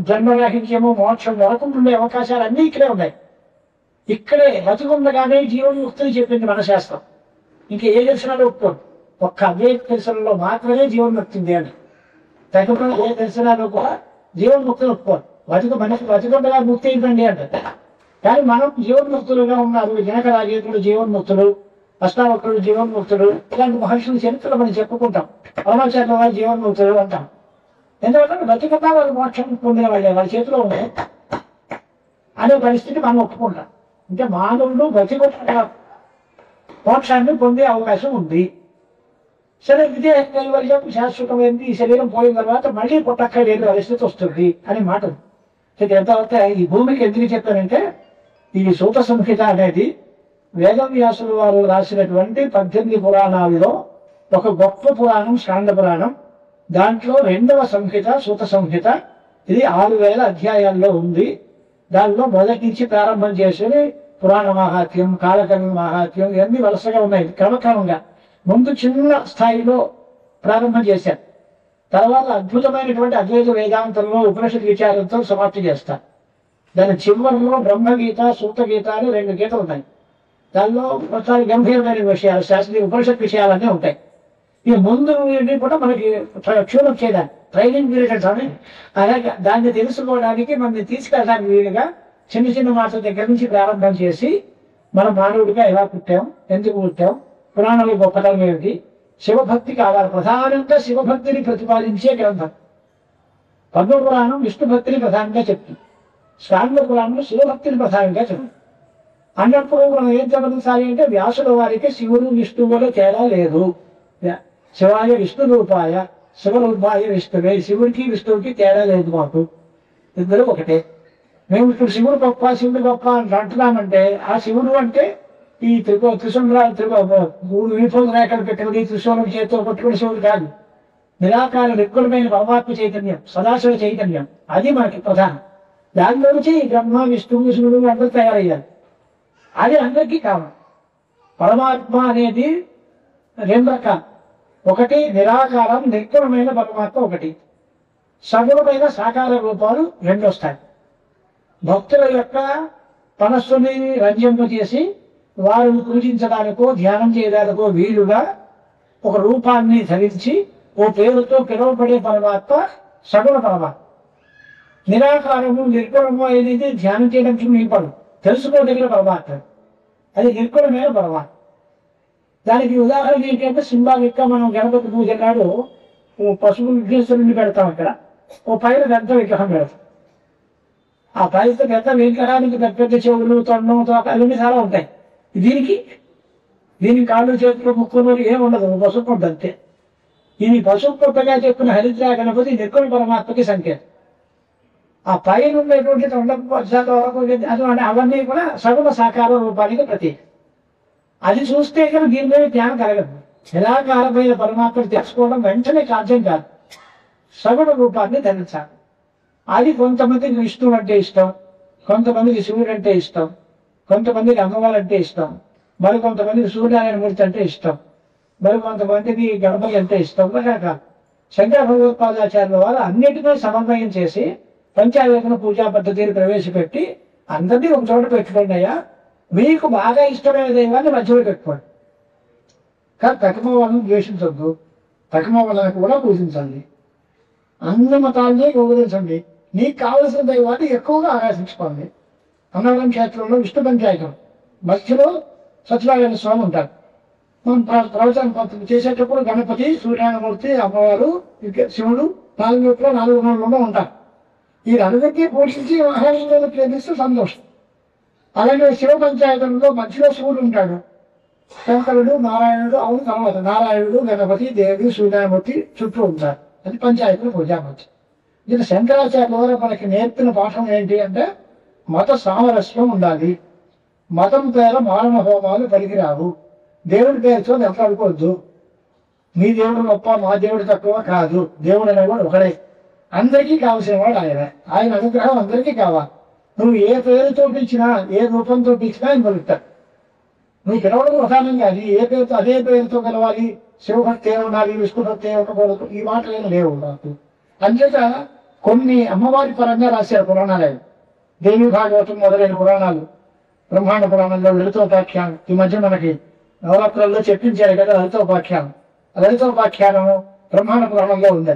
జన్మరాహిత్యము మోక్షం వరకు ఉండే అవకాశాలు అన్నీ ఇక్కడే ఉన్నాయి. ఇక్కడే బతికుండగానే జీవన్ముక్తిని చెప్పింది మన శాస్త్రం. ఇంక ఏ దర్శనాలు ఒప్పుకోండి, ఒక్క అద్వైత దర్శనంలో మాత్రమే జీవన్ముక్తి అని. తగ్గకుండా ఏ దర్శనాలు కూడా జీవన్ముక్తిని ఒప్పుకోండి. మనిషి బతికుండగా ముక్తి ఏంటండి అంటారు. కానీ మనం జీవన్ముక్తులుగా ఉన్నారు. జనక రాజేతుడు జీవన్ముక్తుడు, అష్టావక్రుడు జీవన్ముక్తుడు, ఇలాంటి మహర్షుల చరిత్రలు మనం చెప్పుకుంటాం. పరమాచార్య వారి జీవన్ముక్తుడు అంటాం. ఎందుకంటే బతికతా వాళ్ళు మోక్షం పొందిన వాళ్ళే, వాళ్ళ చేతిలో ఉన్నాయి అనే పరిస్థితి మనం ఒప్పుకుంటాం. అంటే మానవుడు బతికొక మోక్షాన్ని పొందే అవకాశం ఉంది. సరే ఇదే కైవల్యం శాశ్వతమైంది, ఈ శరీరం పోయిన తర్వాత మళ్ళీ పుట్టక్కర్లేని పరిస్థితి వస్తుంది అని మాట. ఎంతవరకు ఈ భూమికి ఎందుకు చెప్పానంటే ఈ సూత సంహిత అనేది వేదవ్యాసులు వారు రాసినటువంటి 18 పురాణాలలో ఒక గొప్ప పురాణం స్కాంద పురాణం. దాంట్లో 2వ సంహిత సూత సంహిత. ఇది 6000 అధ్యాయాల్లో ఉంది. దానిలో మొదటి నుంచి ప్రారంభం చేసి పురాణ మహాత్యం, కాలకర్మ మహాత్యం ఇవన్నీ వరుసగా ఉన్నాయి క్రమక్రమంగా. ముందు చిన్న స్థాయిలో ప్రారంభం చేశారు, తర్వాత అద్భుతమైనటువంటి అద్వైత వేదాంతంలో ఉపనిషత్ విచారంతో సమాప్తి చేస్తారు. దాని చివరిలో బ్రహ్మగీత సూతగీత అని 2 గీతలు ఉన్నాయి. దానిలో మొత్తానికి గంభీరమైన విషయాలు, శాస్త్రీయ ఉపనిషత్ విషయాలన్నీ ఉంటాయి. ఈ ముందు కూడా మనకి క్షూరం చేయడానికి ట్రైనింగ్ పీరియడ్ అని, అలాగే దాన్ని తెలుసుకోవడానికి మనల్ని తీసుకెళ్ళడానికి వీలుగా చిన్న చిన్న మాటల దగ్గర నుంచి ప్రారంభం చేసి మన మానవుడిగా ఎలా పుట్టాం, ఎందుకు పుట్టాం, పురాణాలు గొప్పతనం ఏమిటి, శివభక్తి కావాలి. ప్రధానంగా శివభక్తిని ప్రతిపాదించే గ్రంథం. పద్మ పురాణం విష్ణు భక్తిని ప్రధానంగా చెప్తుంది, స్కాంద పురాణం శివభక్తిని ప్రధానంగా చెప్తుంది. అన్నప్పుడు మనం ఏం గమనించాలి అంటే వ్యాసుల వారికి శివుడు విష్ణువులో తేడా లేదు. శివాయ విష్ణు రూపాయ శివరూపాయ విష్ణువే, శివుడికి విష్ణువుకి తేడా లేదు. మాకు ఇద్దరు ఒకటే. మేము ఇప్పుడు శివుడు గొప్ప శివుడు గొప్ప అని అంటున్నామంటే ఆ శివుడు అంటే ఈ త్రిశూల మూడు విభోగ రేఖలు పెట్టుకుని త్రిశూలం చేతితో పట్టుకుని శివుడు కాదు. నిరాకార నిర్గుణమైన పరమాత్మ చైతన్యం, సదాశివ చైతన్యం, అది మనకి ప్రధానం. దానిలో నుంచి బ్రహ్మ విష్ణువు శివుడు అందరూ తయారయ్యారు. అది అందరికీ కావాలి. పరమాత్మ అనేది 2 రకాలు. ఒకటి నిరాకారం నిర్గుణమైన పరమాత్మ, ఒకటి సగుణమైన సాకార రూపాలు 2 వస్తాయి. భక్తుల యొక్క మనస్సుని రంజింప చేసి వారిని పూజించడానికో ధ్యానం చేయడానికో వీలుగా ఒక రూపాన్ని ధరించి ఓ పేరుతో పిలువబడే పరమాత్మ సగుణ పరమాత్మ. నిరాకారము నిర్గుణము అనేది ధ్యానం చేయడానికి వీలు తెలుసుకోదగిన పరమాత్మ, అది నిర్గుణమైన పరమాత్మ. దానికి ఉదాహరణ ఏంటంటే సింబాలిక్గా మనం గణపతి పూజ నాడు పశువు విఘ్నేశ్వరుని పెడతాం. ఇక్కడ ఓ పైన పెద్ద విగ్రహం పెడతాం. ఆ పైన పెద్ద విగ్రహానికి పెద్ద పెద్ద చెవులు, తొండం, అవన్నీ చాలా ఉంటాయి. దీనికి కాళ్ళు చేతులు ముక్కులు ఏముండదు, పసుపు పుట్ట అంతే. ఇది పసుపు పుట్టగా చెప్పిన హరిద్రా గణపతి నిర్గుణ పరమాత్మకి సంకేతం. ఆ పైన ఉండేటువంటి 90% వరకు అటువంటి అవన్నీ కూడా సగుణ సాకార రూపానికి ప్రతీక. అది చూస్తే కానీ దీని మీద జ్ఞానం కలగదు. నిరాకారమైన పరమాత్మను తెలుసుకోవడం వెంటనే సాధ్యం కాదు. సగుణ రూపాన్ని ధరించాలి. అది కొంతమందికి విష్ణువు అంటే ఇష్టం, కొంతమందికి శివుడు అంటే ఇష్టం, కొంతమందికి అమ్మవారు అంటే ఇష్టం, మరి కొంతమందికి సూర్యనారాయణమూర్తి అంటే ఇష్టం, మరి కొంతమందికి గణపతి అంటే ఇష్టం. రకరకాల శంకర భగవత్పాదాచార్యుల వారు అన్నిటినీ సమన్వయం చేసి పంచాయతన పూజా పద్ధతిని ప్రవేశపెట్టి అందరినీ ఒక చోట పెట్టుకోండి అయ్యా, మీకు బాగా ఇష్టమైన దైవాన్ని మధ్యలో పెట్టుకోండి. కానీ తక్కువ వాళ్ళని ద్వేషించొద్దు, తక్కువ వాళ్ళని కూడా పూజించండి. అన్ని మతాల్ని గౌరవించండి. నీకు కావలసిన దైవాన్ని ఎక్కువగా ఆరాధించుకోండి. అన్నవరం క్షేత్రంలో విష్ణు పంచాయతం మధ్యలో సత్యనారాయణ స్వామి ఉంటారు. మనం ప్రవచనం చేసేటప్పుడు గణపతి, సూర్యనారాయణమూర్తి, అమ్మవారు, శివుడు 4 గుణంలో ఉంటారు. ఈ నలుగురికి పోషించి మహారాష్ట్రలో ప్రేమిస్తూ సంతోషం. అలాగే శివ పంచాయతంలో మధ్యలో శివుడు ఉంటాడు, శంకరుడు, నారాయణుడు, అవును తర్వాత నారాయణుడు, గణపతి, దేవి, సూర్యనారాయణమూర్తి చుట్టూ ఉంటారు. అది పంచాయతీల పూజాపంచం. ఇది శంకరాచార్య వారు మనకి నేర్పిన పాఠం ఏంటి అంటే మత సామరస్యం ఉండాలి. మతం పేర మారణ హోమాలు పనికిరావు. దేవుడి పేరుతో నెట్లాడుకోవద్దు. మీ దేవుడు గొప్ప, మా దేవుడు తక్కువ కాదు. దేవుడు అనేవాడు ఒకడే, అందరికీ కావలసిన వాడు ఆయన. ఆయన అనుగ్రహం అందరికీ కావాలి. నువ్వు ఏ పేరుతో పిలిచినా, ఏ రూపంతో పిలిచినా ఆయన పలుకుతాడు. నువ్వు పిలవడం ప్రధానం కాదు. ఏ పేరుతో అదే పేరుతో పిలవాలి. శివభక్తి ఉండాలి, విష్ణుభక్తి ఉండకూడదు, ఈ మాటలు ఏమి లేవు నాకు. అంచేత కొన్ని అమ్మవారి పరంగా రాశారు పురాణాలు. దేవి భాగవతం మొదలైన పురాణాలు, బ్రహ్మాండ పురాణంలో లలితోపాఖ్యానం, ఈ మధ్య మనకి నవరాత్రుల్లో చెప్పించారు కదా లలితోపాఖ్యానం. లలితోపాఖ్యానము బ్రహ్మాండ పురాణంలో ఉంది.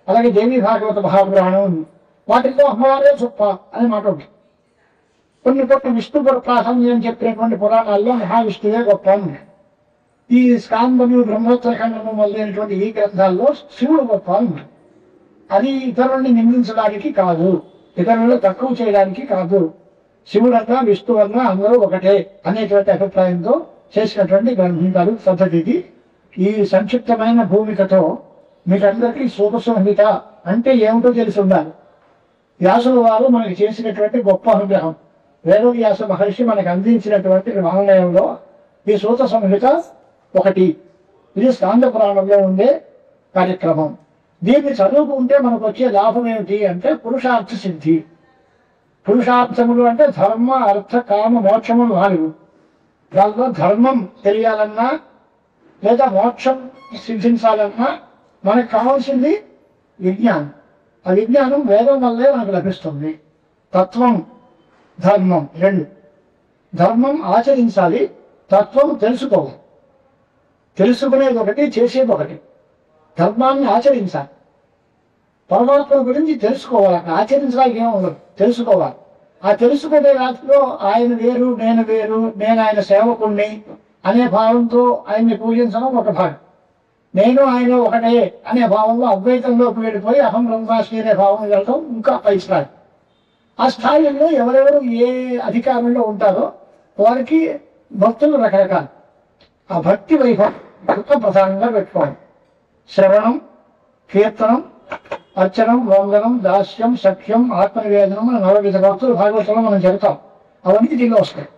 అలాగే దేవి భాగవత మహాపురాణం ఉంది. వాటితో అమ్మవారే చొప్ప అనే మాట ఉంది. కొన్ని విష్ణు ప్రాధాన్యం చెప్పినటువంటి పురాణాల్లో మహావిష్ణువే గొప్ప ఉంది. ఈ స్కాందము, బ్రహ్మోత్తరఖండము మొదలైనటువంటి ఈ గ్రంథాల్లో శివుడు గొప్ప ఉంది. అది ఇతరుల్ని నిందించడానికి కాదు, ఇతరులను తక్కువ చేయడానికి కాదు. శివుడన్నా విష్ణువన్నా అందరూ ఒకటే అనేటువంటి అభిప్రాయంతో చేసినటువంటి గ్రంథాలు పద్ధతికి. ఈ సంక్షిప్తమైన భూమికతో మీకందరికీ సూపసంహిత అంటే ఏమిటో తెలిసి ఉండాలి. వ్యాసుల వారు మనకి చేసినటువంటి గొప్ప అనుగ్రహం, వేదవ్యాస మహర్షి మనకు అందించినటువంటి వాంగ్మయంలో ఈ సూత సంహిత ఒకటి. ఇది స్కాంద పురాణంలో ఉండే కార్యక్రమం. దీన్ని చదువుకుంటే మనకు వచ్చే లాభం ఏమిటి అంటే పురుషార్థ సిద్ధి. పురుషార్థములు అంటే ధర్మ, అర్థ, కామ, మోక్షములు 4. దాంట్లో ధర్మం తెలియాలన్నా లేదా మోక్షం సిద్ధించాలన్నా మనకు కావాల్సింది విజ్ఞానం. ఆ విజ్ఞానం వేదం వల్లే మనకు లభిస్తుంది. తత్వం, ధర్మం 2. ధర్మం ఆచరించాలి, తత్వం తెలుసుకోవాలి. తెలుసుకునేది ఒకటి, చేసేది ఒకటి. ధర్మాన్ని ఆచరించాలి, పరమాత్మ గురించి తెలుసుకోవాలి. ఆచరించడానికి ఏమో ఉండదు, తెలుసుకోవాలి. ఆ తెలుసుకునే రాత్రిలో ఆయన వేరు, నేను వేరు, నేను ఆయన సేవకుణ్ణి అనే భావంతో ఆయన్ని పూజించడం ఒక భాగం. నేను ఆయన ఒకటే అనే భావంలో అద్వైతంలోకి వెళ్ళిపోయి అహం బ్రహ్మాస్మి అనే భావం వెళ్ళటం ఇంకా పై స్థాయి. ఆ స్థాయిలో ఎవరెవరు ఏ అధికారంలో ఉంటారో వారికి భక్తులు రకరకాలు. ఆ భక్తి వైభవం ప్రధానంగా పెట్టుకోవాలి. శ్రవణం, కీర్తనం, అర్చనం, వందనం, దాస్యం, సఖ్యం, ఆత్మనివేదనం అని 4 విధ భక్తులు భాగవతంలో మనం చెబుతాం. అవన్నీ దీనిలో వస్తాయి.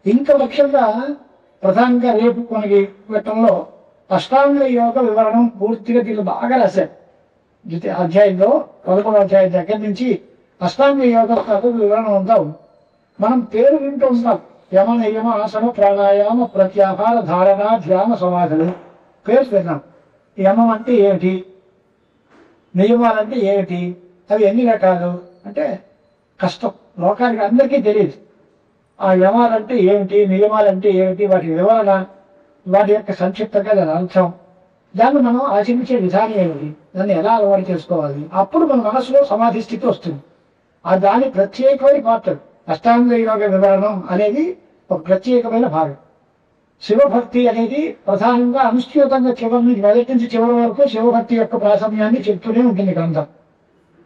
ఇంకా ముఖ్యంగా ప్రధానంగా రేపు మనకి పెట్టడంలో అష్టాంగ యోగ వివరణం పూర్తిగా దీన్ని బాగా రాశారు. అధ్యాయంలో 11వ అధ్యాయం దగ్గర నుంచి అష్టాంగ యోగ వివరణ అంతా ఉంది. మనం పేరు వింటూ ఉంటాం. యమ, నియమ, ఆసన, ప్రాణాయామ, ప్రత్యాహార, ధారణ, ధ్యాన, సమాధులు పేరు విన్నాం. యమం అంటే ఏమిటి, నియమాలంటే ఏమిటి, అవి ఎన్ని రకాలు అంటే కష్టం, లోకానికి అందరికీ తెలియదు. ఆ యమాలంటే ఏమిటి, నియమాలంటే ఏమిటి, వాటి వివరణ, వాటి యొక్క సంక్షిప్తంగా దాని అర్థం, దాన్ని మనం ఆచరించే విధానం ఏమిటి, దాన్ని ఎలా అలవాటు చేసుకోవాలి, అప్పుడు మన మనసులో సమాధి స్థితి వస్తుంది. ఆ దాని ప్రత్యేకమైన పాత్ర అష్టాంగ యోగ వివరణం అనేది ఒక ప్రత్యేకమైన భాగం. శివభక్తి అనేది ప్రధానంగా అనుష్ఠూతంగా చివరి నుంచి మొదటి నుంచి చివరి వరకు శివభక్తి యొక్క ప్రాధాన్యాన్ని చెప్తూనే ఉంటుంది గ్రంథం.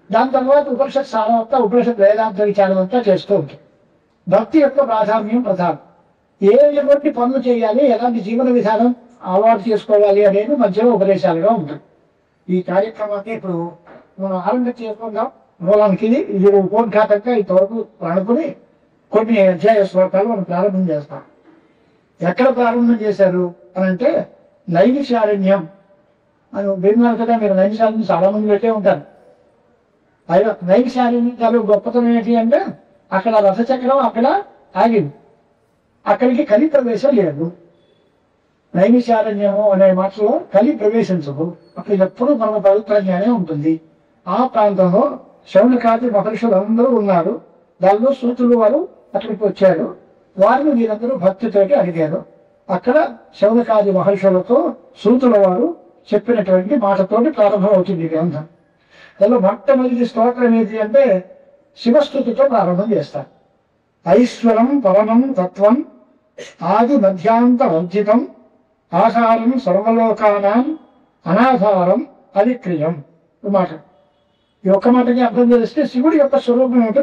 దాని తర్వాత ఉపనిషత్ సారవంతా, ఉపనిషత్ వేదాంత విచారం అంతా చేస్తూ ఉంటుంది. భక్తి యొక్క ప్రాధాన్యం ప్రధానం. ఎటువంటి పనులు చేయాలి, ఎలాంటి జీవన విధానం అలవాటు చేసుకోవాలి అనేది మధ్యలో ఉపదేశాలుగా ఉంటుంది. ఈ కార్యక్రమాన్ని ఇప్పుడు మనం ఆరంభం చేసుకుందాం. మూలానికి ఇది ఉపోద్ఘాతంగా ఇంతవరకు అనుకుని కొన్ని అధ్యాయ శ్లోకాలు మనం ప్రారంభం చేస్తాం. ఎక్కడ ప్రారంభం చేశారు అని అంటే నైమిషారణ్యం అని విన్నారు కదా మీరు. నైమిషారణ్యం చాలా మంది పెట్టే ఉంటారు. అయినా నైమిషారణ్యాలు గొప్పతనం ఏంటి అంటే అక్కడ రథచక్రం అక్కడ ఆగింది, అక్కడికి కలి ప్రవేశం లేదు. నైమిషారణ్యము అనే మాటలో కలి ప్రవేశించదు, అక్కడ ఎప్పుడు మన పవిత్రంగానే ఉంటుంది. ఆ ప్రాంతంలో శౌనకాది మహర్షులు అందరూ ఉన్నారు. దానిలో సూతులు వారు అక్కడికి వచ్చారు. వారిని వీరందరూ భక్తితోటి అడిగారు. అక్కడ శౌనకాది మహర్షులతో సూతుల వారు చెప్పినటువంటి మాటతోటి ప్రారంభం అవుతుంది గ్రంథం. దానిలో మొట్టమొదటి స్తోత్రం ఏది అంటే శివస్థుతితో ప్రారంభం చేస్తారు. ఐశ్వరం పరమం తత్వం ఆది మధ్యాంత వర్జితం ఆధారం సర్వలోకానాం అనాధారం అవిక్రియం. ఈ మాట ఈ ఒక్క మాటకి అర్థం చేస్తే శివుడి యొక్క స్వరూపం ఏమిటో